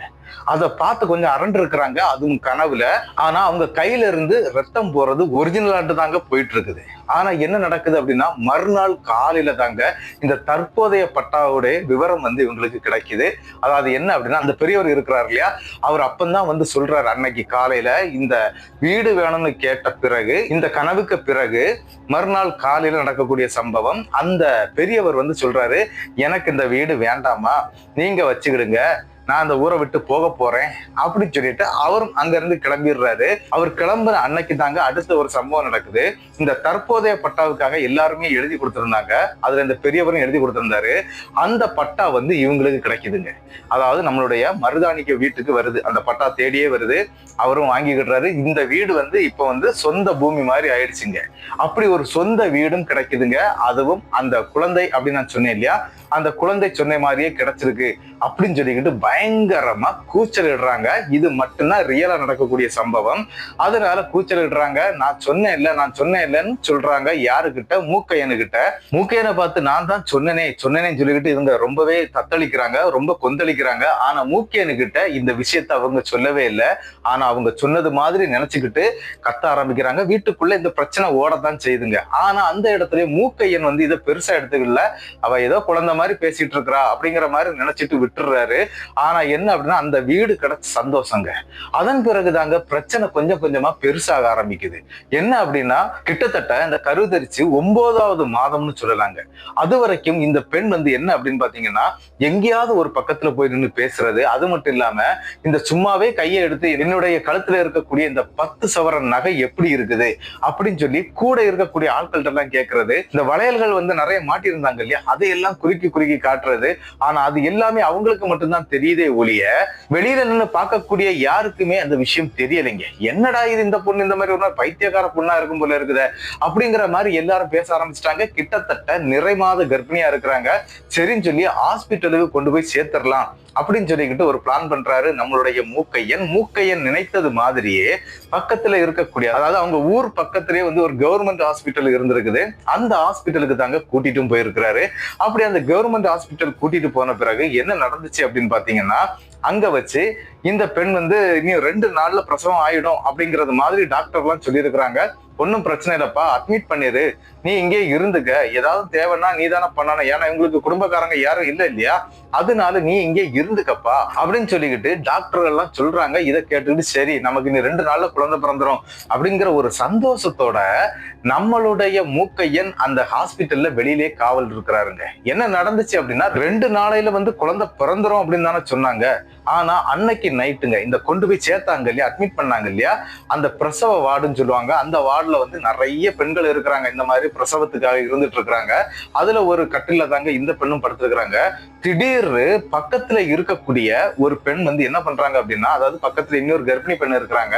அதை பார்த்து கொஞ்சம் அரண்டு இருக்கிறாங்க, அதுவும் கனவுல. ஆனா அவங்க கையில இருந்து ரத்தம் போறது ஒரிஜினலாட்டு தாங்க போயிட்டு இருக்குது. ஆனா என்ன நடக்குது அப்படின்னா, மறுநாள் காலையில தாங்க இந்த தற்போதைய பட்டாவுடைய விவரம் இவங்களுக்கு கிடைக்குது. அதாவது என்ன அப்படின்னா, அந்த பெரியவர் இருக்கிறார் இல்லையா, அவர் அப்பந்தான் சொல்றாரு, அன்னைக்கு காலையில இந்த வீடு வேணும்னு கேட்ட பிறகு, இந்த கனவுக்கு பிறகு மறுநாள் காலையில நடக்கக்கூடிய சம்பவம். அந்த பெரியவர் சொல்றாரு, எனக்கு இந்த வீடு வேண்டாமா, நீங்க வச்சுக்கிடுங்க, நான் அந்த ஊரை விட்டு போக போறேன் அப்படின்னு சொல்லிட்டு அவரும் அங்க இருந்து கிளம்பிடுறாரு. அவர் கிளம்புற அன்னைக்கு தாங்க அடுத்த ஒரு சம்பவம் நடக்குது. இந்த தற்போதைய பட்டாவுக்காக எல்லாருமே எழுதி கொடுத்திருந்தாங்க. அதுல இந்த பெரியவரும் எழுதி கொடுத்திருந்தாரு. அந்த பட்டா இவங்களுக்கு கிடைக்குதுங்க. அதாவது நம்மளுடைய மருதாணிக்கு வீட்டுக்கு வருது, அந்த பட்டா தேடியே வருது. அவரும் வாங்கிக்கிடுறாரு. இந்த வீடு இப்ப சொந்த பூமி மாதிரி ஆயிடுச்சுங்க. அப்படி ஒரு சொந்த வீடும் கிடைக்குதுங்க. அதுவும் அந்த குழந்தை அப்படின்னு நான் சொன்னேன் இல்லையா, அந்த குழந்தை சொன்ன மாதிரியே கிடைச்சிருக்கு அப்படின்னு சொல்லிக்கிட்டு பயங்கரமா கூச்சலிடுறாங்க. இது மட்டும்தான் ரியலா நடக்கக்கூடிய சம்பவம். அதனால கூச்சலிடுறாங்க. நான் சொன்னேன் இல்லைன்னு சொல்றாங்க. யாருக்கிட்ட? மூக்கையனுக்கிட்ட. மூக்கையனை பார்த்து நான் தான் சொன்னேனேன்னு சொல்லிக்கிட்டு இவங்க ரொம்பவே தத்தளிக்கிறாங்க, ரொம்ப கொந்தளிக்கிறாங்க. ஆனா மூக்கையனுக்கிட்ட இந்த விஷயத்த அவங்க சொல்லவே இல்லை. ஆனா அவங்க சொன்னது மாதிரி நினைச்சுக்கிட்டு கத்த ஆரம்பிக்கிறாங்க. வீட்டுக்குள்ள இந்த பிரச்சனை ஓடத்தான் செய்யுதுங்க. ஆனா அந்த இடத்துல மூக்கையன் இதை பெருசா எடுத்துக்கல. அவ ஏதோ குழந்தை மாதிரி பேசிட்டு இருக்கிறா அப்படிங்கிற மாதிரி நினைச்சிட்டு விட்டுறாரு. ஆனா என்ன அப்படின்னா, அந்த வீடு கிடைச்ச சந்தோஷங்க. அதன் பிறகுதாங்க பிரச்சனை கொஞ்சம் கொஞ்சமா பெருசாக ஆரம்பிக்குது. என்ன அப்படின்னா, கிட்டத்தட்ட இந்த கருதரிச்சு 9வது மாதம்னு சொல்லலாங்க. அது வரைக்கும் இந்த பெண் என்ன அப்படின்னு பாத்தீங்கன்னா, எங்கேயாவது ஒரு பக்கத்துல போய் நின்று பேசுறது. அது மட்டும் இல்லாம இந்த சும்மாவே கையை எடுத்து என்னுடைய கழுத்துல இருக்கக்கூடிய இந்த 10 சவரன் நகை எப்படி இருக்குது அப்படின்னு சொல்லி கூட இருக்கக்கூடிய ஆட்கள்கிட்ட எல்லாம் கேட்கறது. இந்த வளையல்கள் நிறைய மாட்டியிருந்தாங்க இல்லையா, அதையெல்லாம் குறுக்கி காட்டுறது. ஆனா அது எல்லாமே அவங்களுக்கு மட்டும்தான் தெரியுதே ஒழிய வெளியில நின்று பார்க்கக்கூடிய யாருக்குமே அந்த விஷயம் தெரியலைங்க. என்னடா இது, இந்த பொண்ணு இந்த மாதிரி ஒரு நாள் பைத்தியக்கார பொண்ணா இருக்கும் போல இருக்குது அப்படிங்கிற மாதிரி எல்லாரும் பேச ஆரம்பிச்சிட்டாங்க. கிட்டத்தட்ட நிறை மாத கர்ப்பிணியா இருக்கிறாங்க. சரின்னு சொல்லி ஹாஸ்பிட்டலுக்கு கொண்டு போய் சேர்த்துடலாம் அப்படின்னு சொல்லிக்கிட்டு ஒரு பிளான் பண்றாரு நம்மளுடைய மூக்கையன் நினைத்தது மாதிரியே பக்கத்துல இருக்கக்கூடிய, அதாவது அவங்க ஊர் பக்கத்திலேயே ஒரு கவர்மெண்ட் ஹாஸ்பிட்டல் இருந்திருக்குது. அந்த ஹாஸ்பிட்டலுக்கு தாங்க கூட்டிட்டும் போயிருக்கிறாரு. அப்படி அந்த கவர்மெண்ட் ஹாஸ்பிட்டல் கூட்டிட்டு போன பிறகு என்ன நடந்துச்சு அப்படின்னு பாத்தீங்கன்னா, அங்க வச்சு இந்த பெண் வந்து இன்னும் 2 நாள்ல பிரசவம் ஆயிடும் அப்படிங்கறது மாதிரி டாக்டர்லாம் சொல்லியிருக்கிறாங்க. ஒன்னும் பிரச்சனை இல்லப்பா, அட்மிட் பண்ணிரு, நீ இங்கே இருந்துக்க, ஏதாவது தேவைன்னா நீ தானே பண்ணணும், ஏன்னா இவங்களுக்கு குடும்பக்காரங்க யாரும் இல்லை இல்லையா, அதனால நீ இங்கே இருந்துக்கப்பா அப்படின்னு சொல்லிக்கிட்டு டாக்டர்கள் எல்லாம் சொல்றாங்க. இதை கேட்டுக்கிட்டு சரி நமக்கு இன்னும் 2 நாள்ல குழந்தை பிறந்துரும் அப்படிங்கிற ஒரு சந்தோஷத்தோட நம்மளுடைய மூக்கையன் அந்த ஹாஸ்பிட்டல்ல வெளியிலே காவல் இருக்கிறாருங்க. என்ன நடந்துச்சு அப்படின்னா, 2 நாளையில வந்து குழந்தை பிறந்துரும் அப்படின்னு தானே சொன்னாங்க. ஆனா அன்னைக்கு நைட்டுங்க இந்த கொண்டு போய் சேர்த்தாங்க இல்லையா, அட்மிட் பண்ணாங்க இல்லையா, அந்த பிரசவ வார்டுன்னு சொல்லுவாங்க, அந்த வார்டுல வந்து நிறைய பெண்கள் இருக்கிறாங்க, இந்த மாதிரி பிரசவத்துக்காக இருந்துட்டு இருக்கிறாங்க. அதுல ஒரு கட்டில தாங்க இந்த பெண்ணும் படுத்திருக்கிறாங்க. திடீர்னு பக்கத்துல இருக்கக்கூடிய ஒரு பெண் வந்து என்ன பண்றாங்க அப்படின்னா, அதாவது பக்கத்துல இன்னொரு கர்ப்பிணி பெண் இருக்கிறாங்க,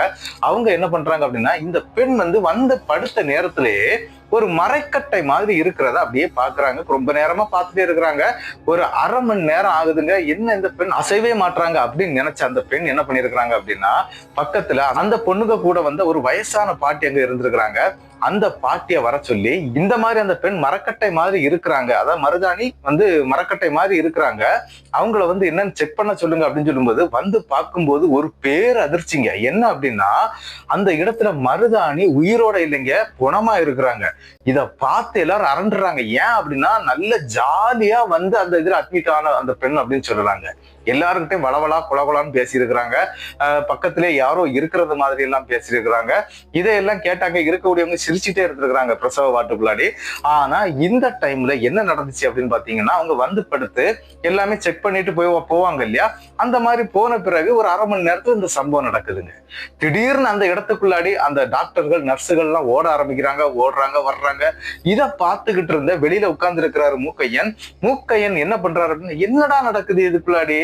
அவங்க என்ன பண்றாங்க அப்படின்னா, இந்த பெண் வந்து படுத்த நேரத்திலேயே ஒரு மரைக்கட்டை மாதிரி இருக்கிறத அப்படியே பாக்குறாங்க. ரொம்ப நேரமா பார்த்துட்டே இருக்கிறாங்க. ஒரு அரை மணி நேரம் ஆகுதுங்க, என்ன இந்த பெண் அசைவே மாட்றாங்க அப்படின்னு நினைச்ச அந்த பெண் என்ன பண்ணிருக்கிறாங்க அப்படின்னா, பக்கத்துல அந்த பொண்ணுங்க கூட வந்து ஒரு வயசான பாட்டி அங்க இருந்திருக்கிறாங்க. அந்த பாட்டிய வர சொல்லி, இந்த மாதிரி அந்த பெண் மரக்கட்டை மாதிரி இருக்கிறாங்க, அதாவது மருதாணி வந்து மரக்கட்டை மாதிரி இருக்கிறாங்க, அவங்கள வந்து என்னன்னு செக் பண்ண சொல்லுங்க அப்படின்னு சொல்லும்போது வந்து பார்க்கும்போது ஒரு பேர் அதிர்ச்சிங்க. என்ன அப்படின்னா, அந்த இடத்துல மருதாணி உயிரோட இல்லைங்க, புணமா இருக்கிறாங்க. இத பார்த்து எல்லாரும் அரண்டுறாங்க. ஏன் அப்படின்னா, நல்ல ஜாலியா வந்து அந்த இதுல அட்மிட் ஆன அந்த பெண் அப்படின்னு சொல்றாங்க. எல்லாருக்கிட்டையும் வளவலா குலகுலான்னு பேசியிருக்கிறாங்க. பக்கத்திலே யாரோ இருக்கிறது மாதிரி எல்லாம் பேசியிருக்கிறாங்க. இதையெல்லாம் கேட்டாங்க, இருக்கக்கூடியவங்க சிரிச்சுட்டே இருந்திருக்கிறாங்க பிரசவ வாட்டுக்குள்ளாடி. ஆனா இந்த டைம்ல என்ன நடந்துச்சு அப்படின்னு பாத்தீங்கன்னா, அவங்க வந்து படுத்து எல்லாமே செக் பண்ணிட்டு போவாங்க இல்லையா, அந்த மாதிரி போன பிறகு ஒரு அரை மணி நேரத்துல இந்த சம்பவம் நடக்குதுங்க. திடீர்னு அந்த இடத்துக்குள்ளாடி அந்த டாக்டர்கள் நர்ஸுகள் எல்லாம் ஓட ஆரம்பிக்கிறாங்க, ஓடுறாங்க வர்றாங்க. இதை பார்த்துக்கிட்டு இருந்த வெளியில உட்கார்ந்து இருக்கிறாரு மூக்கையன் என்ன பண்றாரு அப்படின்னா, என்னடா நடக்குது இதுக்குள்ளாடி,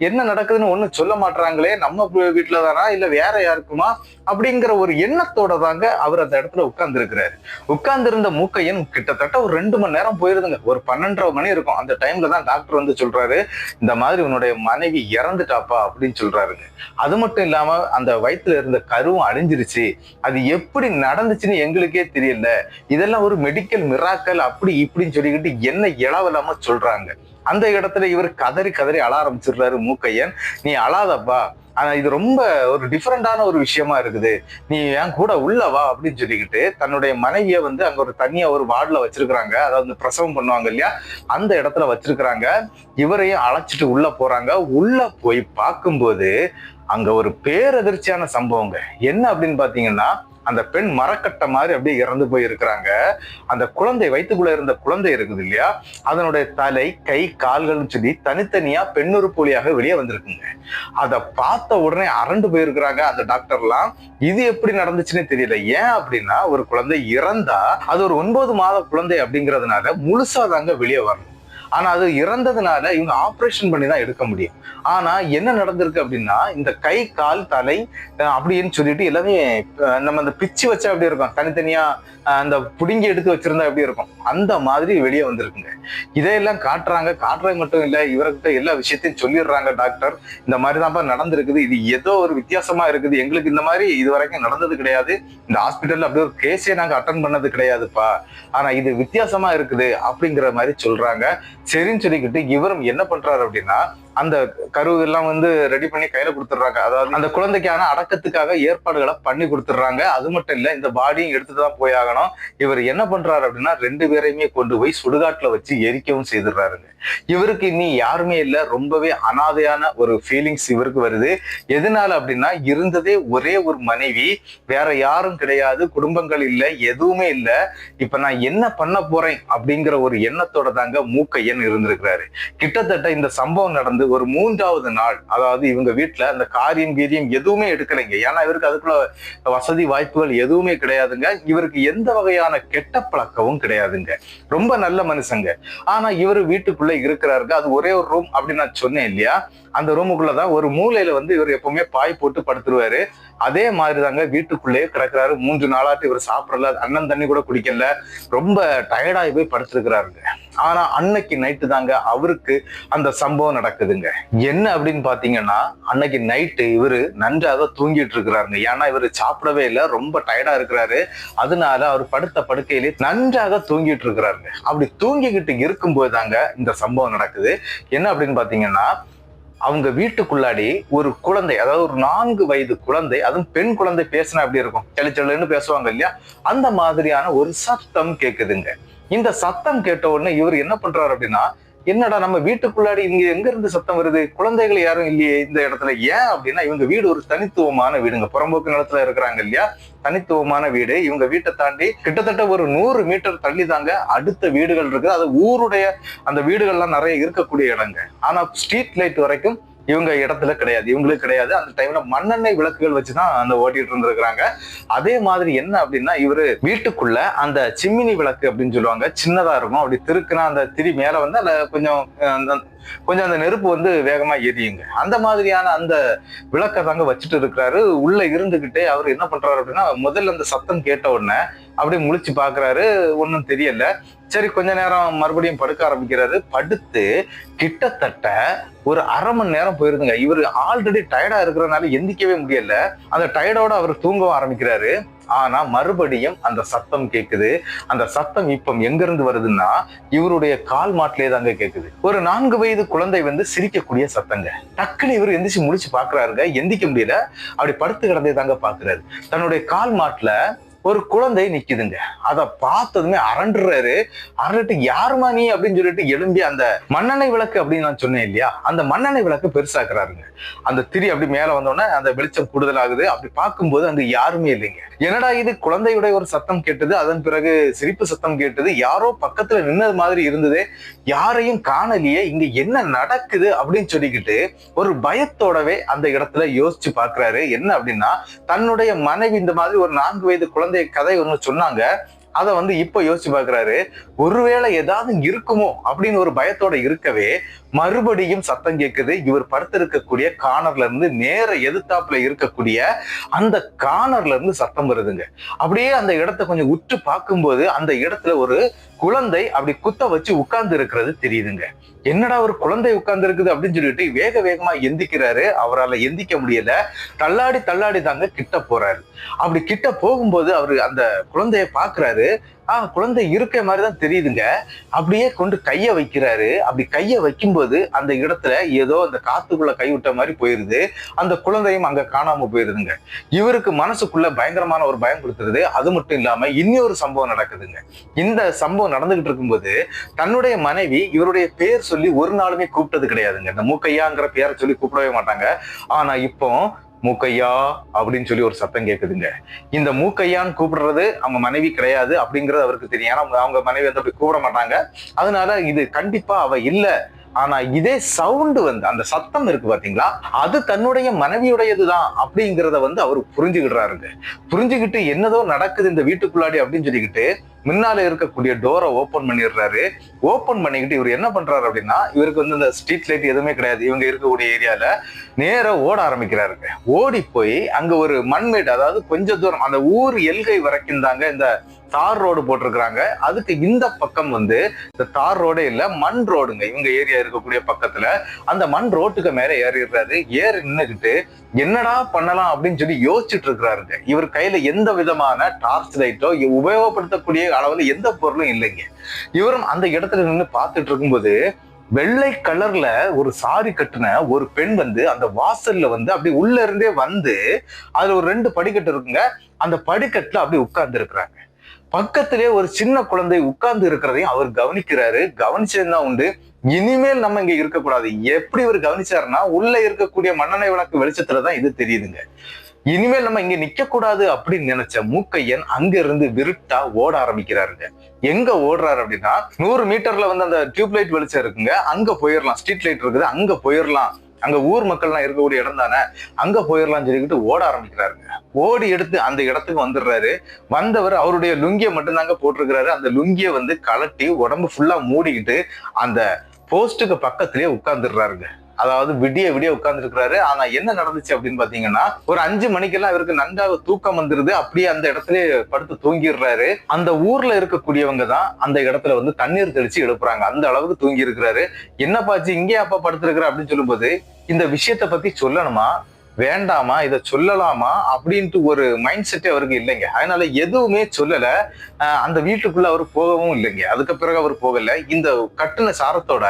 என்ன நடக்குதுன்னு ஒண்ணு சொல்ல மாட்டாங்களே, நம்ம வீட்டுல தானா இல்ல வேற யாருக்குமா அப்படிங்கிற ஒரு எண்ணத்தோட தாங்க அவர் அந்த இடத்துல உட்கார்ந்து இருக்கிறாரு. உட்கார்ந்து இருந்த மூக்கையன் கிட்டத்தட்ட ஒரு 2 மணி நேரம் போயிருதுங்க, ஒரு 12:30 மணி இருக்கும். அந்த டைம்ல தான் டாக்டர் வந்து சொல்றாரு, இந்த மாதிரி உன்னுடைய மனைவி இறந்துட்டாப்பா அப்படின்னு சொல்றாருங்க. அது மட்டும் இல்லாம அந்த வயிற்றுல இருந்த கருவும் அழிஞ்சிருச்சு, அது எப்படி நடந்துச்சுன்னு எங்களுக்கே தெரியல, இதெல்லாம் ஒரு மெடிக்கல் மிராக்கல் அப்படி இப்படின்னு சொல்லிக்கிட்டு என்ன இளவலாம சொல்றாங்க. அந்த இடத்துல இவர் கதறி கதறி அழ ஆரம்பிச்சிடுறாரு மூக்கையன். நீ அழாதப்பா, ஆனா இது ரொம்ப ஒரு டிஃபரெண்டான ஒரு விஷயமா இருக்குது, நீ என் கூட உள்ள வா அப்படின்னு சொல்லிக்கிட்டு தன்னுடைய மனைவியை வந்து அங்க ஒரு தனியா ஒரு வார்டுல வச்சிருக்கிறாங்க, அதாவது பிரசவம் பண்ணுவாங்க இல்லையா, அந்த இடத்துல வச்சிருக்கிறாங்க. இவரையும் அழைச்சிட்டு உள்ள போறாங்க. உள்ள போய் பார்க்கும்போது அங்க ஒரு பேரதிர்ச்சியான சம்பவங்க. என்ன அப்படின்னு பாத்தீங்கன்னா, அந்த பெண் மரக்கட்டை மாதிரி அப்படியே இறந்து போயிருக்கிறாங்க. அந்த குழந்தை, வயிற்றுக்குள்ள இருந்த குழந்தை இருக்குது இல்லையா, அதனுடைய தலை கை கால்கள்னு சொல்லி தனித்தனியா பெண்ணுறுப்புலியாக வெளியே வந்திருக்குங்க. அதை பார்த்த உடனே அரண்டு போயிருக்கிறாங்க அந்த டாக்டர்லாம். இது எப்படி நடந்துச்சுன்னு தெரியல. ஏன் அப்படின்னா, ஒரு குழந்தை இறந்தா அது ஒரு 9 மாத குழந்தை அப்படிங்கிறதுனால முழுசா தாங்க வெளியே வரணும். ஆனா அது இறந்ததுனால இவங்க ஆப்ரேஷன் பண்ணி தான் எடுக்க முடியும். ஆனா என்ன நடந்திருக்கு அப்படின்னா, இந்த கை கால் தலை அப்படின்னு சொல்லிட்டு எல்லாமே நம்ம அந்த பிச்சு வச்சா அப்படி இருக்கும், தனித்தனியா அந்த புடுங்கி எடுத்து வச்சிருந்தா எப்படி இருக்கும், அந்த மாதிரி வெளியே வந்திருக்குங்க. இதையெல்லாம் காட்டுறது மட்டும் இல்ல, இவர்கிட்ட எல்லா விஷயத்தையும் சொல்லிடுறாங்க டாக்டர், இந்த மாதிரிதான்ப்பா நடந்திருக்குது, இது ஏதோ ஒரு வித்தியாசமா இருக்குது, எங்களுக்கு இந்த மாதிரி இது வரைக்கும் நடந்தது கிடையாது, இந்த ஹாஸ்பிட்டல்ல அப்படி ஒரு கேஸே நாங்க அட்டன் பண்ணது கிடையாதுப்பா, ஆனா இது வித்தியாசமா இருக்குது அப்படிங்கிற மாதிரி சொல்றாங்க. சரின்னு சொல்லிக்கிட்டு இவரும் என்ன பண்றாரு அப்படின்னா, அந்த கரு எல்லாம் வந்து ரெடி பண்ணி கையில கொடுத்துடுறாங்க. அதாவது அந்த குழந்தைக்கான அடக்கத்துக்காக ஏற்பாடுகளை பண்ணி கொடுத்துடுறாங்க. அது மட்டும் இல்ல, இந்த பாடியும் எடுத்துதான் போய் ஆகணும். இவர் என்ன பண்றாரு அப்படின்னா, 2 பேரையுமே கொண்டு போய் சுடுகாட்டுல வச்சு எரிக்கவும் செய்துடுறாருங்க. இவருக்கு இனி யாருமே இல்ல, ரொம்பவே அனாதையான ஒரு ஃபீலிங்ஸ் இவருக்கு வருது. எதனால அப்படின்னா, இருந்ததே ஒரே ஒரு மனைவி, வேற யாரும் கிடையாது, குடும்பங்கள் இல்ல, எதுவுமே இல்ல. இப்ப நான் என்ன பண்ண போறேன் அப்படிங்கிற ஒரு எண்ணத்தோட தாங்க மூக்கையன் இருந்திருக்கிறாரு. கிட்டத்தட்ட இந்த சம்பவம் நடந்து ஒரு 3வது நாள், அதாவது இவங்க வீட்டுல அந்த காரியம் எதுவுமே எடுக்கலைங்க. ஏன்னா இவருக்கு அதுக்குள்ள வசதி வாய்ப்புகள் எதுவுமே கிடையாதுங்க. இவருக்கு எந்த வகையான கெட்ட பழக்கமும் கிடையாதுங்க. ரொம்ப நல்ல மனுஷங்க. ஆனா இவரு வீட்டுக்குள்ள இருக்கிறாருங்க. அது ஒரே ஒரு ரூம் அப்படின்னு நான் சொன்னேன் இல்லையா, அந்த ரூமுக்குள்ளதான் ஒரு மூலையில வந்து இவர் எப்பவுமே பாய் போட்டு படுத்துருவாரு. அதே மாதிரிதாங்க வீட்டுக்குள்ளேயே கிடக்குறாரு. 3 நாளாட்டு இவர் சாப்பிடல, அண்ணன் தண்ணி கூட குடிக்கல, ரொம்ப டயர்டாகி போய் படுத்திருக்கிறாருங்க. ஆனா அன்னைக்கு நைட்டு தாங்க அவருக்கு அந்த சம்பவம் நடக்குதுங்க. என்ன அப்படின்னு பாத்தீங்கன்னா, அன்னைக்கு நைட்டு இவரு நன்றாக தூங்கிட்டு இருக்கிறாருங்க. ஏன்னா இவரு சாப்பிடவே இல்லை, ரொம்ப டயர்டா இருக்கிறாரு. அதனால அவர் படுத்த படுக்கையிலே நன்றாக தூங்கிட்டு இருக்கிறாருங்க. அப்படி தூங்கிக்கிட்டு இருக்கும்போது தாங்க இந்த சம்பவம் நடக்குது. என்ன அப்படின்னு பாத்தீங்கன்னா, அவங்க வீட்டுக்குள்ளாடி ஒரு குழந்தை, அதாவது ஒரு 4 வயது குழந்தை, அதுவும் பெண் குழந்தை பேசினா எப்படி இருக்கும், செலுச்செலுன்னு பேசுவாங்க இல்லையா, அந்த மாதிரியான ஒரு சத்தம் கேக்குதுங்க. இந்த சத்தம் கேட்ட உடனே இவர் என்ன பண்றாரு அப்படின்னா, என்னடா நம்ம வீட்டுக்குள்ளாடி இங்க எங்க இருந்து சத்தம் வருது, குழந்தைகள் யாரும் இல்லையே இந்த இடத்துல, ஏன் அப்படின்னா இவங்க வீடு ஒரு தனித்துவமான வீடுங்க, புறம்போக்கு நிலத்துல இருக்கிறாங்க இல்லையா, தனித்துவமான வீடு. இவங்க வீட்டை தாண்டி கிட்டத்தட்ட ஒரு 100 மீட்டர் தள்ளி தாங்க அடுத்த வீடுகள் இருக்கு. அது ஊருடைய அந்த வீடுகள்லாம் நிறைய இருக்கக்கூடிய இடங்க. ஆனா ஸ்ட்ரீட் லைட் வரைக்கும் இவங்க இடத்துல கிடையாது, இவங்களுக்கு கிடையாது. அந்த டைம்ல மண்ணெண்ணெய் விளக்குகள் வச்சுதான் அந்த ஓட்டிட்டு இருந்திருக்கிறாங்க. அதே மாதிரி என்ன அப்படின்னா, இவரு வீட்டுக்குள்ள அந்த சிம்மினி விளக்கு அப்படின்னு சொல்லுவாங்க, சின்னதா இருக்கும். அப்படி திருக்குனா அந்த திரி மேல வந்து அந்த கொஞ்சம் அந்த நெருப்பு வந்து வேகமா எரியுங்க. அந்த மாதிரியான அந்த விளக்கை தாங்க வச்சுட்டு இருக்கிறாரு. உள்ள இருந்துகிட்டே அவர் என்ன பண்றாரு அப்படின்னா, முதல்ல அந்த சத்தம் கேட்ட உடனே அப்படியே முழிச்சு பாக்குறாரு, ஒன்னும் தெரியல. சரி கொஞ்ச நேரம் மறுபடியும் படுக்க ஆரம்பிக்கிறாரு. படுத்து கிட்டத்தட்ட ஒரு 1/2 மணி நேரம் போயிருதுங்க. இவர் ஆல்ரெடி டயர்டா இருக்கிறதுனால எந்திக்கவே முடியல. அந்த டயர்டோட அவர் தூங்கவும் ஆரம்பிக்கிறாரு. ஆனா மறுபடியும் அந்த சத்தம் கேக்குது. அந்த சத்தம் இப்ப எங்க இருந்து வருதுன்னா, இவருடைய கால் மாட்டிலே தாங்க கேக்குது. ஒரு 4 வயது குழந்தை வந்து சிரிக்கக்கூடிய சத்தங்க. டக்குன்னு இவர் எந்திரிச்சு முடிச்சு பாக்குறாருங்க, எந்திக்க முடியல. அப்படி படுத்து கிடந்தே தாங்க பாக்குறாரு. தன்னுடைய கால் மாட்டுல ஒரு குழந்தை நிக்குதுங்க. அத பார்த்ததுமே அரண்டுறாரு. அரண்டு யாருமா நீ அப்படின்னு சொல்லிட்டு எழும்பி அந்த மண்ணெண்ணெய் விளக்கு அப்படின்னு நான் சொன்னேன் இல்லையா, அந்த மண்ணெண்ணெய் விளக்கு பெருசாக்குறாருங்க. அந்த திரி அப்படி மேல வந்தோடனே அந்த வெளிச்சம் கூடுதலாகுது. அப்படி பார்க்கும்போது அங்க யாருமே இல்லைங்க. என்னடா இது, குழந்தையுடைய ஒரு சத்தம் கேட்டது, அதன் பிறகு சிரிப்பு சத்தம் கேட்டது, யாரோ பக்கத்துல நின்னது மாதிரி இருந்தது, யாரையும் காணலையே, இங்க என்ன நடக்குது அப்படின்னு சொல்லிக்கிட்டு ஒரு பயத்தோடவே அந்த இடத்துல யோசிச்சு பாக்குறாரு. என்ன அப்படின்னா, தன்னுடைய மனைவி இந்த மாதிரி ஒரு 4 வயது குழந்தை கதை ஒண்ணு சொன்னாங்க. அதை வந்து இப்ப யோசிச்சு பாக்குறாரு. ஒருவேளை ஏதாவது இருக்குமோ அப்படின்னு ஒரு பயத்தோட இருக்கவே மறுபடியும் சத்தம் கேட்குது. இவர் படுத்திருக்கக்கூடிய கார்னர்ல இருந்து நேர எதிர்த்தாப்புல இருக்கக்கூடிய அந்த கார்னர்ல இருந்து சத்தம் வருதுங்க. அப்படியே அந்த இடத்த கொஞ்சம் உற்று பார்க்கும்போது அந்த இடத்துல ஒரு குழந்தை அப்படி குத்த வச்சு உட்கார்ந்து இருக்கிறது தெரியுதுங்க. என்னடா ஒரு குழந்தை உட்கார்ந்து இருக்குது அப்படின்னு சொல்லிட்டு வேக வேகமா எந்திக்கிறாரு. அவரால் எந்திக்க முடியல. தள்ளாடி தள்ளாடி தாங்க கிட்ட போறாரு. அப்படி கிட்ட போகும்போது அவரு அந்த குழந்தைய பாக்குறாரு. குழந்தை இருக்க மாதிரிதான் தெரியுதுங்க. அப்படியே கொண்டு கைய வைக்கிறாரு. அப்படி கைய வைக்கும்போது அந்த இடத்துல ஏதோ அந்த காத்துக்குள்ள கை விட்ட மாதிரி போயிருது. அந்த குழந்தையும் அங்க காணாம போயிருதுங்க. இவருக்கு மனசுக்குள்ள பயங்கரமான ஒரு பயம் கொடுத்துருது. அது மட்டும் இல்லாம இன்னொரு சம்பவம் நடக்குதுங்க. இந்த சம்பவம் நடந்துகிட்டு இருக்கும்போது தன்னுடைய மனைவி இவருடைய பேர் சொல்லி ஒரு நாளுமே கூப்பிட்டது கிடையாதுங்க. இந்த மூக்கையாங்கிற பேரை சொல்லி கூப்பிடவே மாட்டாங்க. ஆனா இப்போ மூக்கையா அப்படின்னு சொல்லி ஒரு சத்தம் கேக்குதுங்க. இந்த மூக்கையான்னு கூப்பிடுறது அவங்க மனைவி கிடையாது அப்படிங்கிறது அவருக்கு தெரியும். ஏன்னா அவங்க மனைவி வந்து அப்படி கூப்பிட மாட்டாங்க. அதனால இது கண்டிப்பா அவ இல்ல. ஆனா இதே சவுண்டு வந்து அந்த சத்தம் இருக்கு பாத்தீங்களா, அது தன்னுடைய மனைவியுடையதுதான் அப்படிங்கிறத வந்து அவர் புரிஞ்சுக்கிடுறாருங்க. புரிஞ்சுக்கிட்டு என்னதோ நடக்குது இந்த வீட்டுக்குள்ளாடி அப்படின்னு சொல்லிக்கிட்டு முன்னால இருக்கக்கூடிய டோரை ஓபன் பண்ணிடுறாரு. ஓபன் பண்ணிக்கிட்டு இவர் என்ன பண்றாரு அப்படின்னா, இவருக்கு வந்து இந்த ஸ்ட்ரீட் லைட் எதுவுமே கிடையாது. இவங்க இருக்கக்கூடிய ஏரியால நேர ஓட ஆரம்பிக்கிறாருங்க. ஓடி போய் அங்க ஒரு மண்மேடு, அதாவது கொஞ்ச தூரம் அந்த ஊர் எல்கை வரைக்கும் தாங்க இந்த தார் ரோடு போட்டிருக்கிறாங்க. அதுக்கு இந்த பக்கம் வந்து இந்த தார் ரோடே இல்ல, மண் ரோடுங்க. இவங்க ஏரியா இருக்கக்கூடிய பக்கத்துல அந்த மண் ரோட்டுக்கு மேல ஏறிடுறாரு. ஏறி நின்னுக்கிட்டு என்னடா பண்ணலாம் அப்படின்னு சொல்லி யோசிச்சுட்டு இருக்கிறாருங்க. இவர் கையில எந்த விதமான டார்ச் லைட்டோ உபயோகப்படுத்தக்கூடிய அளவுல எந்த பொருளும் இல்லைங்க. இவரும் அந்த இடத்துல நின்று பார்த்துட்டு இருக்கும்போது வெள்ளை கலர்ல ஒரு சாரி கட்டுன ஒரு பெண் வந்து அந்த வாசல்ல வந்து அப்படி உள்ள இருந்தே வந்து அதுல ஒரு 2 படிக்கட்டு இருக்குங்க. அந்த படிக்கட்டுல அப்படி உட்கார்ந்து இருக்கிறாங்க. பக்கத்திலே ஒரு சின்ன குழந்தை உட்கார்ந்து இருக்கிறதையும் அவர் கவனிக்கிறாரு. கவனிச்சதுதான் உண்டு. இனிமேல் நம்ம இங்க இருக்கக்கூடாது. எப்படி இவர் கவனிச்சாருன்னா, உள்ள இருக்கக்கூடிய மண்ணெண்ணெய் விளக்கு வெளிச்சத்துலதான் இது தெரியுதுங்க. இனிமேல் நம்ம இங்க நிக்க கூடாது அப்படின்னு நினைச்ச மூக்கையன் அங்க இருந்து விருட்டா ஓட ஆரம்பிக்கிறாருங்க. எங்க ஓடுறாரு அப்படின்னா, 100 மீட்டர்ல வந்து அந்த டியூப் லைட் வெளிச்சம் இருக்குங்க, அங்க போயிடலாம். ஸ்ட்ரீட் லைட் இருக்குது, அங்க போயிடலாம். அங்க ஊர் மக்கள்லாம் இருக்கக்கூடிய இடம் தானே, அங்க போயிடலாம்னு சொல்லிக்கிட்டு ஓட ஆரம்பிக்கிறாருங்க. ஓடி எடுத்து அந்த இடத்துக்கு வந்துடுறாரு. வந்தவர் அவருடைய லுங்கியை மட்டும்தாங்க போட்டிருக்கிறாரு. அந்த லுங்கியை வந்து கலட்டி உடம்பு ஃபுல்லா மூடிக்கிட்டு அந்த போஸ்ட்டுக்கு பக்கத்திலேயே உட்கார்ந்துடுறாருங்க. அதாவது விடிய விடிய உட்கார்ந்து இருக்கிறாரு. ஆனா என்ன நடந்துச்சு அப்படின்னு பாத்தீங்கன்னா, ஒரு 5 மணிக்கெல்லாம் இவருக்கு நன்றாக தூக்கம் வந்துருது. அப்படியே அந்த இடத்துல படுத்து தூங்கிடுறாரு. அந்த ஊர்ல இருக்கக்கூடியவங்க தான் அந்த இடத்துல வந்து தண்ணீர் தெளிச்சு எழுப்புறாங்க. அந்த அளவுக்கு தூங்கி இருக்கிறாரு. என்னப்பாச்சு இங்கே அப்பா படுத்திருக்கிற அப்படின்னு சொல்லும்போது, இந்த விஷயத்த பத்தி சொல்லணுமா வேண்டாமா, இதை சொல்லலாமா அப்படின்ட்டு ஒரு மைண்ட் செட்டே அவருக்கு இல்லைங்க. அதனால எதுவுமே சொல்லல. அந்த வீட்டுக்குள்ள அவர் போகவும் இல்லைங்க. அதுக்கு பிறகு அவர் போகல. இந்த கட்டுன சாரத்தோட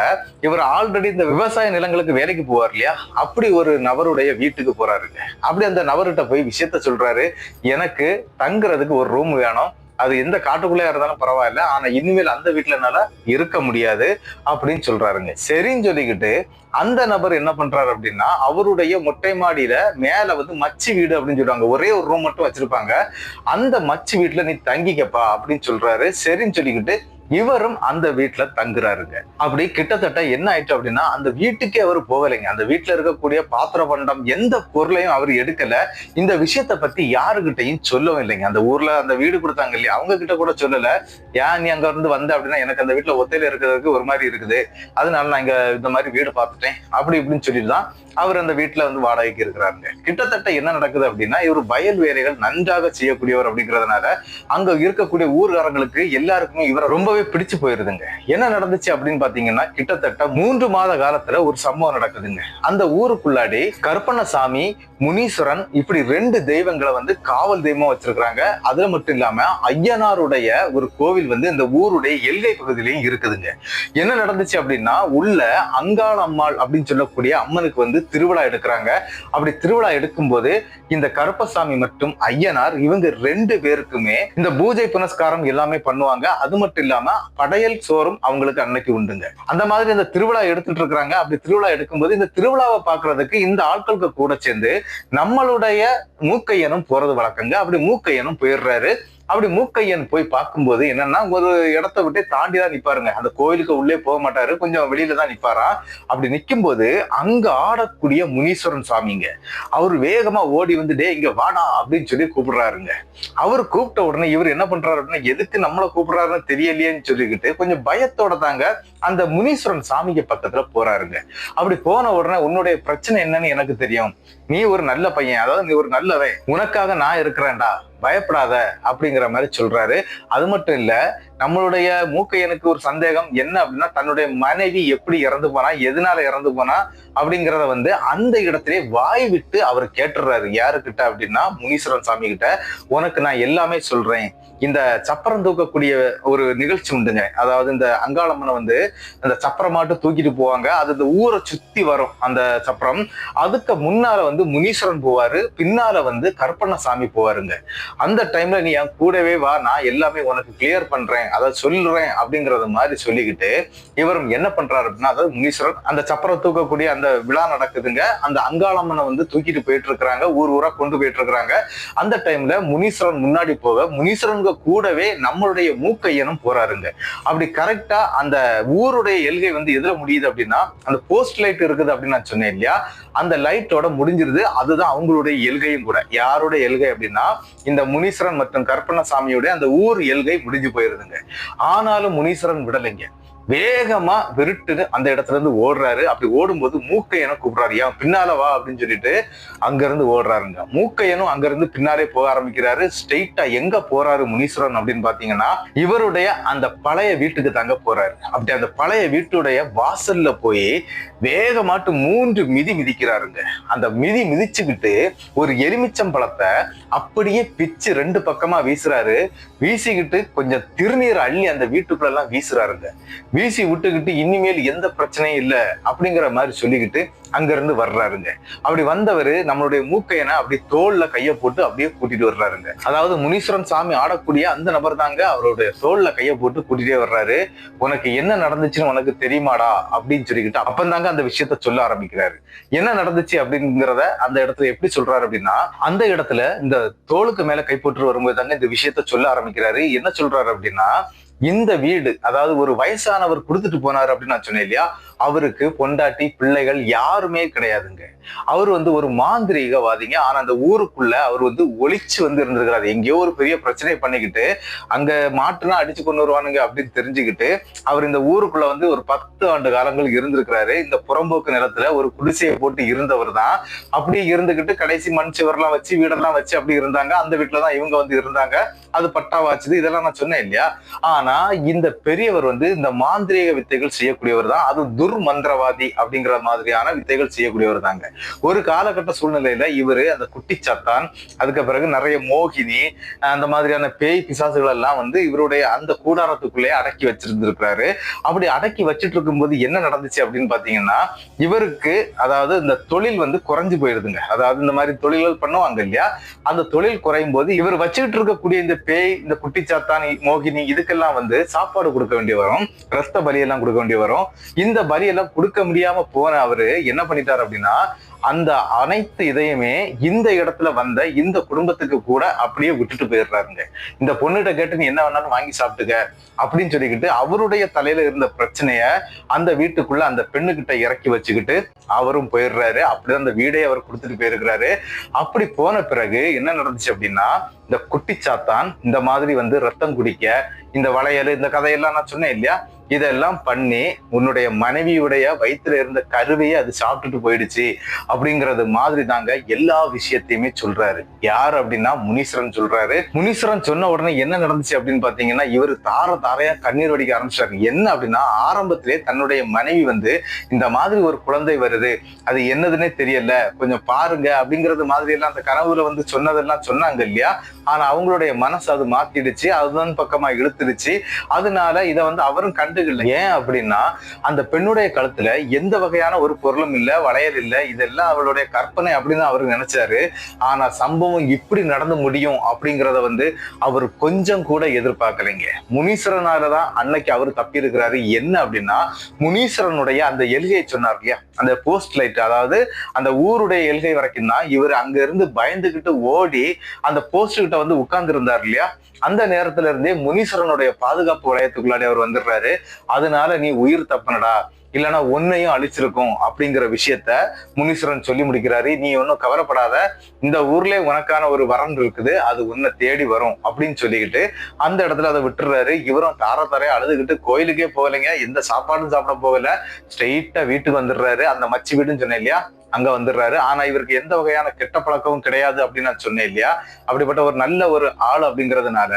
இவர் ஆல்ரெடி இந்த விவசாய நிலங்களுக்கு வேலைக்கு போவார் இல்லையா, அப்படி ஒரு நபருடைய வீட்டுக்கு போறாருங்க. அப்படி அந்த நபர்கிட்ட போய் விஷயத்த சொல்றாரு. எனக்கு தங்குறதுக்கு ஒரு ரூம் வேணும், அது எந்த காட்டுக்குள்ளே இருந்தாலும் பரவாயில்ல, ஆனா இனிமேல் அந்த வீட்டுல என்னால இருக்க முடியாது அப்படின்னு சொல்றாருங்க. சரின்னு சொல்லிக்கிட்டு அந்த நபர் என்ன பண்றாரு அப்படின்னா, அவருடைய மொட்டை மாடியில மேல வந்து மச்சி வீடு அப்படின்னு சொல்லுவாங்க, ஒரே ஒரு ரூம் மட்டும் வச்சிருப்பாங்க, அந்த மச்சி வீட்டுல நீ தங்கிக்கப்பா அப்படின்னு சொல்றாரு. சரின்னு சொல்லிக்கிட்டு இவரும் அந்த வீட்டுல தங்குறாருங்க. அப்படி கிட்டத்தட்ட என்ன ஆயிடுச்சு அப்படின்னா, அந்த வீட்டுக்கே அவர் போகலைங்க. அந்த வீட்டுல இருக்கக்கூடிய பாத்திர பண்டம் எந்த பொருளையும் அவர் எடுக்கல. இந்த விஷயத்த பத்தி யாருகிட்டையும் சொல்லவும் இல்லைங்க. அந்த ஊர்ல அந்த வீடு கொடுத்தாங்க இல்லையா, அவங்க கிட்ட கூட சொல்லல. ஏன் நீ அங்க இருந்து வந்த அப்படின்னா, எனக்கு அந்த வீட்டுல ஒத்தையில இருக்கிறதுக்கு ஒரு மாதிரி இருக்குது, அதனால நான் இங்க இந்த மாதிரி வீடு பார்த்துட்டேன் அப்படி இப்படின்னு சொல்லிட்டு தான் அவர் அந்த வீட்டுல வந்து வாடகைக்கு இருக்கிறாருங்க. கிட்டத்தட்ட என்ன நடக்குது அப்படின்னா, இவர் வயல் வேலைகள் நன்றாக செய்யக்கூடியவர் அப்படிங்கிறதுனால அங்க இருக்கக்கூடிய ஊர்காரங்களுக்கு எல்லாருக்குமே இவரை ரொம்பவே பிடிச்சு போயிருதுங்க. என்ன நடந்துச்சு அப்படின்னு பாத்தீங்கன்னா, கிட்டத்தட்ட 3 மாத காலத்துல ஒரு சம்பவம் நடக்குதுங்க. அந்த ஊருக்குள்ளாடி கருப்பண்ணசாமி, முனீஸ்வரன் இப்படி 2 தெய்வங்களை வந்து காவல் தெய்வமா வச்சிருக்கிறாங்க. அதுல மட்டும் இல்லாம ஐயனாருடைய ஒரு கோவில் வந்து இந்த ஊருடைய எல்லை பகுதியிலையும் இருக்குதுங்க. என்ன நடந்துச்சு அப்படின்னா, உள்ள அங்காள அம்மாள் அப்படின்னு சொல்லக்கூடிய அம்மனுக்கு வந்து திருவிழா எடுக்கிறாங்க. அப்படி திருவிழா எடுக்கும் போது இந்த கருப்பசாமி மற்றும் ஐயனார் இவங்க 2 பேருக்குமே இந்த பூஜை புனஸ்காரம் எல்லாமே பண்ணுவாங்க. அது மட்டும் இல்லாம படையல் சோறும் அவங்களுக்கு அன்னைக்கு உண்டுங்க. அந்த மாதிரி இந்த திருவிழா எடுத்துட்டு இருக்காங்க. அப்படி திருவிழா எடுக்கும்போது இந்த திருவிழாவை பாக்குறதுக்கு இந்த ஆட்களுக்கு கூட சேர்ந்து நம்மளுடைய மூக்கையனும் போறது வழக்கங்க. அப்படி மூக்கையனும் போயிடுறாரு. அப்படி மூக்கையன் போய் பார்க்கும்போது என்னன்னா, ஒரு இடத்த விட்டு தாண்டி தான் நிப்பாருங்க. அந்த கோயிலுக்கு உள்ளே போக மாட்டாரு, கொஞ்சம் வெளியில தான் நிப்பாரா. அப்படி நிற்கும் போது அங்க ஆடக்கூடிய முனீஸ்வரன் சாமிங்க, அவர் வேகமா ஓடி வந்து டே இங்க வாடா அப்படின்னு சொல்லி கூப்பிடுறாருங்க. அவர் கூப்பிட்ட உடனே இவர் என்ன பண்றாரு அப்படின்னா, எதுக்கு நம்மளை கூப்பிடுறாருன்னு தெரியலையேன்னு சொல்லிக்கிட்டு கொஞ்சம் பயத்தோட தாங்க அந்த முனீஸ்வரன் சாமிக்கு பக்கத்துல போறாருங்க. அப்படி போன உடனே உன்னுடைய பிரச்சனை என்னன்னு எனக்கு தெரியும், நீ ஒரு நல்ல பையன், அதாவது நீ ஒரு நல்லவன், உனக்காக நான் இருக்கிறேன்டா, பயப்படாத அப்படிங்கிற மாதிரி சொல்றாரு. அது மட்டும் இல்ல, நம்மளுடைய மூக்கையனுக்கு ஒரு சந்தேகம் என்ன அப்படின்னா, தன்னுடைய மனைவி எப்படி இறந்து போனா, எதனால இறந்து போனா அப்படிங்கிறத வந்து அந்த இடத்திலே வாய் விட்டு அவர் கேட்டுறாரு. யாருக்கிட்ட அப்படின்னா, முனீஸ்வரன் சாமி கிட்ட. உனக்கு நான் எல்லாமே சொல்றேன். இந்த சப்பரம் தூக்கக்கூடிய ஒரு நிகழ்ச்சி உண்டுங்க. அதாவது இந்த அங்காளம்மனை வந்து அந்த சப்பரமாட்டு தூக்கிட்டு போவாங்க. அது இந்த ஊரை சுத்தி வரும் அந்த சப்பரம். அதுக்கு முன்னால வந்து முனீஸ்வரன் போவாரு, பின்னால வந்து கருப்பண்ணசாமி போவாருங்க. அந்த டைம்ல நீ என் கூடவே வா, நான் எல்லாமே உனக்கு கிளியர் பண்றேன், அதை சொல்றேன் அப்படிங்கறத மாதிரி சொல்லிக்கிட்டு இவரும் என்ன பண்றாரு அப்படின்னா, அதாவது முனீஸ்வரன் அந்த சப்பரம் தூக்கக்கூடிய அந்த விழா நடக்குதுங்க. அந்த அங்காளம்மனை வந்து தூக்கிட்டு போயிட்டு இருக்கிறாங்க, ஊர் ஊரா கொண்டு போயிட்டு இருக்கிறாங்க. அந்த டைம்ல முனீஸ்வரன் முன்னாடி போக, முனீஸ்வரன் கூடவே நம்மளுடைய மூக்கையனும் போறாருங்க. அப்படி கரெக்டா அந்த ஊருடைய எல்கை வந்து எதுல முடியுது அப்படின்னா, அந்த போஸ்ட் லைட் இருக்குது அப்படின்னு நான் சொன்னேன் இல்லையா, அந்த லைட்டோட முடிஞ்சிருது. அதுதான் அவங்களுடைய எல்கையும் கூட. யாருடைய எல்கை அப்படின்னா, இந்த முனீஸ்வரன் மற்றும் கருப்பண்ணசாமியோட அந்த ஊர் எல்கை முடிஞ்சு போயிருதுங்க. ஆனாலும் முனீஸ்வரன் விடலைங்க. வேகமா விருட்டுன்னு அந்த இடத்துல இருந்து ஓடுறாரு. அப்படி ஓடும்போது மூக்கையனை கூப்பிடுறாரு, ஏன் பின்னால வா அப்படின்னு சொல்லிட்டு அங்க இருந்து ஓடுறாருங்க. மூக்கையனும் அங்க இருந்து பின்னாலே போக ஆரம்பிக்கிறாரு. ஸ்ட்ரெயிட்டா எங்க போறாரு முனீஸ்வரன் அப்படின்னு பாத்தீங்கன்னா, இவருடைய அந்த பழைய வீட்டுக்கு தாங்க போறாரு. அப்படி அந்த பழைய வீட்டுடைய வாசல்ல போய் வேகமாட்டு 3 மிதி மிதிக்கிறாருங்க. அந்த மிதி மிதிச்சுக்கிட்டு ஒரு எலுமிச்சம் பழத்தை அப்படியே பிச்சு 2 பக்கமா வீசுறாரு. வீசிக்கிட்டு கொஞ்சம் திருநீர் அள்ளி அந்த வீட்டுக்குள்ள எல்லாம் வீசுறாருங்க. வீசி விட்டுக்கிட்டு இனிமேல் எந்த பிரச்சனையும் இல்லை அப்படிங்கிற மாதிரி சொல்லிக்கிட்டு அங்க இருந்து வர்றாருங்க. அப்படி வந்தவர் நம்மளுடைய மூக்கையனை அப்படி தோல்ல கைய போட்டு அப்படியே கூட்டிட்டு வர்றாருங்க. அதாவது முனீஸ்வரன் சாமி ஆடக்கூடிய அந்த நபர் தாங்க அவருடைய தோல்ல கைய போட்டு கூட்டிட்டே வர்றாரு. உனக்கு என்ன நடந்துச்சுன்னு உனக்கு தெரியுமாடா அப்படின்னு சொல்லிக்கிட்டு அப்பந்தாங்க அந்த விஷயத்த சொல்ல ஆரம்பிக்கிறாரு. என்ன நடந்துச்சு அப்படிங்கிறத அந்த இடத்துல எப்படி சொல்றாரு அப்படின்னா, அந்த இடத்துல இந்த தோளுக்கு மேல கை போட்டு வரும்போது தாங்க இந்த விஷயத்த சொல்ல ஆரம்பிக்கிறாரு. என்ன சொல்றாரு அப்படின்னா, இந்த வீடு, அதாவது ஒரு வயசானவர் கொடுத்துட்டு போனாரு அப்படின்னு நான் சொன்னேன் இல்லையா, அவருக்கு பொண்டாட்டி பிள்ளைகள் யாருமே கிடையாதுங்க. அவர் ஒரு மாந்திரீகவாதிங்க. ஆனா அந்த ஊருக்குள்ள அவர் ஒளிச்சு இருந்திருக்கிறாரு. எங்கேயோ ஒரு பெரிய பிரச்சனை பண்ணிக்கிட்டு அங்க மாட்டுனா அடிச்சு கொண்டு வருவானுங்க அப்படின்னு தெரிஞ்சுக்கிட்டு அவர் இந்த ஊருக்குள்ள ஒரு 10 ஆண்டு காலங்கள் இருந்திருக்கிறாரு. இந்த புறம்போக்கு நிலத்துல ஒரு குடிசையை போட்டு இருந்தவர் தான். அப்படி இருந்துகிட்டு கடைசி மண் சுவர்லாம் வச்சு வீடெல்லாம் வச்சு அப்படி இருந்தாங்க. அந்த வீட்டுலதான் இவங்க இருந்தாங்க. அது பட்டாவாச்சுது, இதெல்லாம் நான் சொன்னேன் இல்லையா. ஆனா இந்த பெரியவர் இந்த மாந்திரீக வித்தைகள் செய்யக்கூடியவர் தான். அது துர்மந்திரவாதி அப்படிங்கிற மாதிரியான வித்தைகள் செய்யக்கூடியவர் தாங்க. ஒரு காலகட்ட சூழ்நிலையில இவரு அந்த குட்டிச்சாத்தான், அதுக்கு பிறகு நிறைய மோகினி, அந்த மாதிரியான பேய் பிசாசுகள் எல்லாம் இவருடைய அந்த கூடாரத்துக்குள்ளே அடக்கி வச்சிருந்திருக்கிறாரு. அப்படி அடக்கி வச்சிட்டு இருக்கும்போது என்ன நடந்துச்சு அப்படின்னு பாத்தீங்கன்னா, இவருக்கு அதாவது இந்த தொழில் குறைஞ்சு போயிருதுங்க. அதாவது இந்த மாதிரி தொழில்கள் பண்ணுவாங்க இல்லையா, அந்த தொழில் குறையும் போது இவர் வச்சுக்கிட்டு இருக்கக்கூடிய இந்த பேய், இந்த குட்டிச்சாத்தான், மோகினி இதுக்கெல்லாம் சாப்பாடு கொடுக்க வேண்டிய வரும், ரத்த பலியெல்லாம் கொடுக்க வேண்டிய வரும். இந்த பலியெல்லாம் கொடுக்க முடியாம போன அவரு என்ன பண்ணிட்டார் அப்படின்னா, அந்த அனைத்து இதையுமே இந்த இடத்துல வந்த இந்த குடும்பத்துக்கு கூட அப்படியே விட்டுட்டு போயிடுறாருங்க. இந்த பொண்ணுகிட்ட கேட்டு நீ என்ன வேணாலும் வாங்கி சாப்பிட்டுக்க அப்படின்னு சொல்லிக்கிட்டு அவருடைய தலையில இருந்த பிரச்சனைய அந்த வீட்டுக்குள்ள அந்த பெண்ணுகிட்ட இறக்கி வச்சுக்கிட்டு அவரும் போயிடுறாரு. அப்படிதான் அந்த வீடே அவர் கொடுத்துட்டு போயிருக்கிறாரு. அப்படி போன பிறகு என்ன நடந்துச்சு அப்படின்னா, இந்த குட்டிச்சாத்தான் இந்த மாதிரி ரத்தம் குடிக்க, இந்த வளையல், இந்த கதையெல்லாம் நான் சொன்னேன் இல்லையா, இதெல்லாம் பண்ணி உன்னுடைய மனைவியுடைய வயிற்றுல இருந்த கருவையே அது சாப்பிட்டுட்டு போயிடுச்சு அப்படிங்கறது மாதிரி தாங்க எல்லா விஷயத்தையுமே சொல்றாரு. யார் அப்படின்னா முனீஸ்வரன் சொல்றாரு. முனீஸ்வரன் சொன்ன உடனே என்ன நடந்துச்சு அப்படின்னு பாத்தீங்கன்னா, இவர் தாரையா கண்ணீர் வடிக்க ஆரம்பிச்சாரு. என்ன அப்படின்னா, ஆரம்பத்திலே தன்னுடைய மனைவி இந்த மாதிரி ஒரு குழந்தை வருது, அது என்னதுன்னே தெரியல, கொஞ்சம் பாருங்க அப்படிங்கறது மாதிரி எல்லாம் அந்த கனவுல சொன்னதெல்லாம் சொன்னாங்க இல்லையா. ஆனா அவங்களுடைய மனசு அது மாத்திடுச்சு, அதுதான் பக்கமா இழுத்துடுச்சு. அதனால இதை அவரும் கண்டுகல. ஏன் அப்படின்னா, அந்த பெண்ணுடைய கழுத்துல எந்த வகையான ஒரு பொருளும் இல்ல, வளையல் இல்ல, இதெல்லாம் அவளுடைய கற்பனை அப்படின்னு அவரு நினைச்சாரு. ஆனா சம்பவம் இப்படி நடந்து முடியும் அப்படிங்கறத அவர் கொஞ்சம் கூட எதிர்பார்க்கலைங்க. முனீஸ்வரனாலதான் அன்னைக்கு அவர் தப்பி இருக்கிறாரு. என்ன அப்படின்னா, முனீஸ்வரனுடைய அந்த எல்கையை சொன்னார் இல்லையா, அந்த போஸ்ட் லைட், அதாவது அந்த ஊருடைய எல்கை வரைக்கும் தான் இவர் அங்க இருந்து பயந்துகிட்டு ஓடி அந்த போஸ்ட் கிட்ட உட்கார்ந்து இருந்தார் இல்லையா. அந்த நேரத்துல இருந்தே முனீஸ்வரனுடைய பாதுகாப்பு வளையத்துக்குள்ளாடி அவர் வந்துடுறாரு. அதனால நீ உயிர் தப்பனடா, இல்லைன்னா உன்னையும் அழிச்சிருக்கும் அப்படிங்கிற விஷயத்த முனீஸ்வரன் சொல்லி முடிக்கிறாரு. நீ ஒன்னும் கவலைப்படாத, இந்த ஊர்ல உனக்கான ஒரு வரன் இருக்குது, அது உன்னை தேடி வரும் அப்படின்னு சொல்லிக்கிட்டு அந்த இடத்துல அதை விட்டுறாரு. இவரும் தாரையா அழுதுகிட்டு கோயிலுக்கே போகலைங்க, எந்த சாப்பாடும் சாப்பிட போகல, ஸ்ட்ரெயிட்டா வீட்டுக்கு வந்துடுறாரு. அந்த மச்சி வீடுன்னு சொன்னேன் இல்லையா, அங்க வந்துடுறாரு. ஆனா இவருக்கு எந்த வகையான கெட்ட பழக்கமும் கிடையாது அப்படின்னு நான் சொன்னேன் இல்லையா. அப்படிப்பட்ட ஒரு நல்ல ஒரு ஆள் அப்படிங்கிறதுனால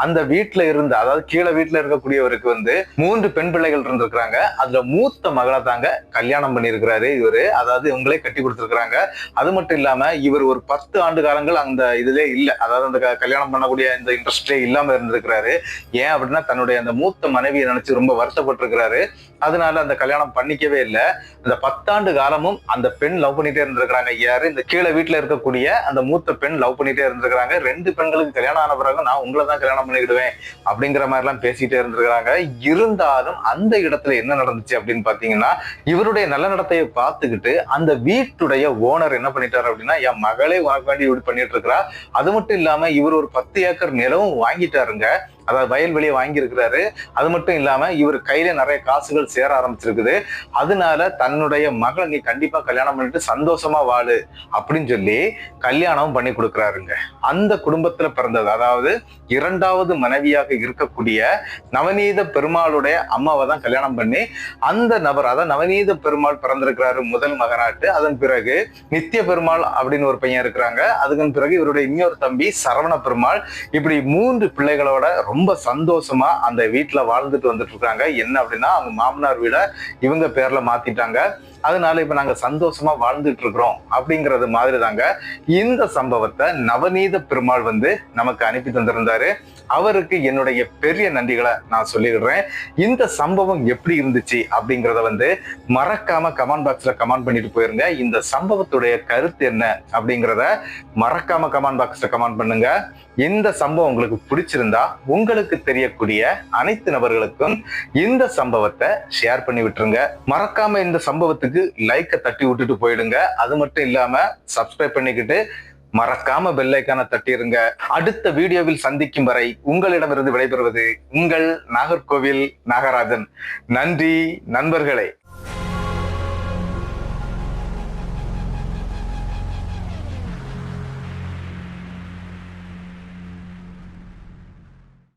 அந்த வீட்டுல இருந்து, அதாவது கீழே வீட்டுல இருக்கக்கூடியவருக்கு 3 பெண் பிள்ளைகள் இருந்திருக்கிறாங்க. அதுல மூத்த மகளை தாங்க கல்யாணம் பண்ணியிருக்கிறாரு இவரு. அதாவது இவங்களே கட்டி கொடுத்துருக்காங்க. அது மட்டும் இல்லாம இவர் ஒரு 10 ஆண்டு காலங்கள் அந்த இதுல இல்ல, அதாவது அந்த கல்யாணம் பண்ணக்கூடிய இந்த இன்ட்ரெஸ்டே இல்லாம இருந்திருக்கிறாரு. ஏன் அப்படின்னா, தன்னுடைய அந்த மூத்த மனைவியை நினைச்சு ரொம்ப வருத்தப்பட்டிருக்கிறாரு. அதனால அந்த கல்யாணம் பண்ணிக்கவே இல்லை. அந்த 10 ஆண்டு காலமும் அந்த பெண் லவ் பண்ணிட்டே இருந்திருக்கிறாங்க. யாரு? இந்த கீழே வீட்டுல இருக்கக்கூடிய அந்த மூத்த பெண் லவ் பண்ணிட்டே இருந்திருக்கிறாங்க. 2 பெண்களுக்கு கல்யாணம் ஆன பிறகு நான் உங்களை தான் கல்யாணம் பண்ணிக்கிடுவேன் அப்படிங்கிற மாதிரி எல்லாம் பேசிட்டே இருந்திருக்கிறாங்க. இருந்தாலும் அந்த இடத்துல என்ன நடந்துச்சு அப்படின்னு பாத்தீங்கன்னா, இவருடைய நல்ல நடத்தையை பார்த்துக்கிட்டு அந்த வீட்டுடைய ஓனர் என்ன பண்ணிட்டாரு அப்படின்னா, என் மகளே உனக்கு வேண்டி இப்படி பண்ணிட்டு இருக்கிறா, அது மட்டும் இல்லாம இவர் ஒரு 10 ஏக்கர் நிலவும் வாங்கிட்டாருங்க. அதாவது வயல்வெளியை வாங்கி இருக்கிறாரு. அது மட்டும் இல்லாம இவர் கையில நிறைய காசுகள் சேர ஆரம்பிச்சிருக்குது. அதனால தன்னுடைய மகளை நீ கண்டிப்பா கல்யாணம் பண்ணிட்டு சந்தோஷமா வாழு அப்படின்னு சொல்லி கல்யாணம் பண்ணி கொடுக்குறாருங்க. அந்த குடும்பத்துல பிறந்தது, அதாவது 2வது மனைவியாக இருக்கக்கூடிய நவநீத பெருமாளுடைய அம்மாவை தான் கல்யாணம் பண்ணி அந்த நபர், அதாவது நவநீத பெருமாள் பிறந்திருக்கிறாரு முதல் மகனாட்டு. அதன் பிறகு நித்திய பெருமாள் அப்படின்னு ஒரு பையன் இருக்கிறாங்க. அதுக்கு பிறகு இவருடைய இன்னொரு தம்பி சரவண பெருமாள். இப்படி 3 பிள்ளைகளோட ரொம்ப சந்தோஷமா அந்த வீட்டுல வாழ்ந்துட்டு வந்துட்டு இருக்காங்க. என்ன அப்படின்னா, அவங்க மாமனார் வீட இவங்க பேர்ல மாத்திட்டாங்க. அதனால இப்ப நாங்க சந்தோஷமா வாழ்ந்துட்டு இருக்கிறோம் அப்படிங்கறது மாதிரி தாங்க இந்த சம்பவத்தை நவநீத பெருமாள் நமக்கு அனுப்பி தந்திருந்தாரு. அவருக்கு என்னுடைய பெரிய நன்றிகளை நான் சொல்லிடுறேன். இந்த சம்பவம் எப்படி இருந்துச்சு அப்படிங்கிறத மறக்காம கமெண்ட் பாக்ஸ்ல கமெண்ட் பண்ணிட்டு போயிருங்க. இந்த சம்பவத்துடைய கருத்து என்ன அப்படிங்கிறத மறக்காம கமெண்ட் பாக்ஸ்ல கமெண்ட் பண்ணுங்க. இந்த சம்பவம் உங்களுக்கு பிடிச்சிருந்தா உங்களுக்கு தெரியக்கூடிய அனைத்து நபர்களுக்கும் இந்த சம்பவத்தை ஷேர் பண்ணி விட்டுருங்க. மறக்காம இந்த சம்பவத்துக்கு லைக்கை தட்டி விட்டுட்டு போயிடுங்க. அது மட்டும் இல்லாம சப்ஸ்கிரைப் பண்ணிக்கிட்டு மறக்காம பெல் ஐக்கானை தட்டிருங்க. அடுத்த வீடியோவில் சந்திக்கும் வரை உங்களிடமிருந்து விடைபெறுவது உங்கள் நாகர்கோவில் நாகராஜன். நன்றி நண்பர்களே.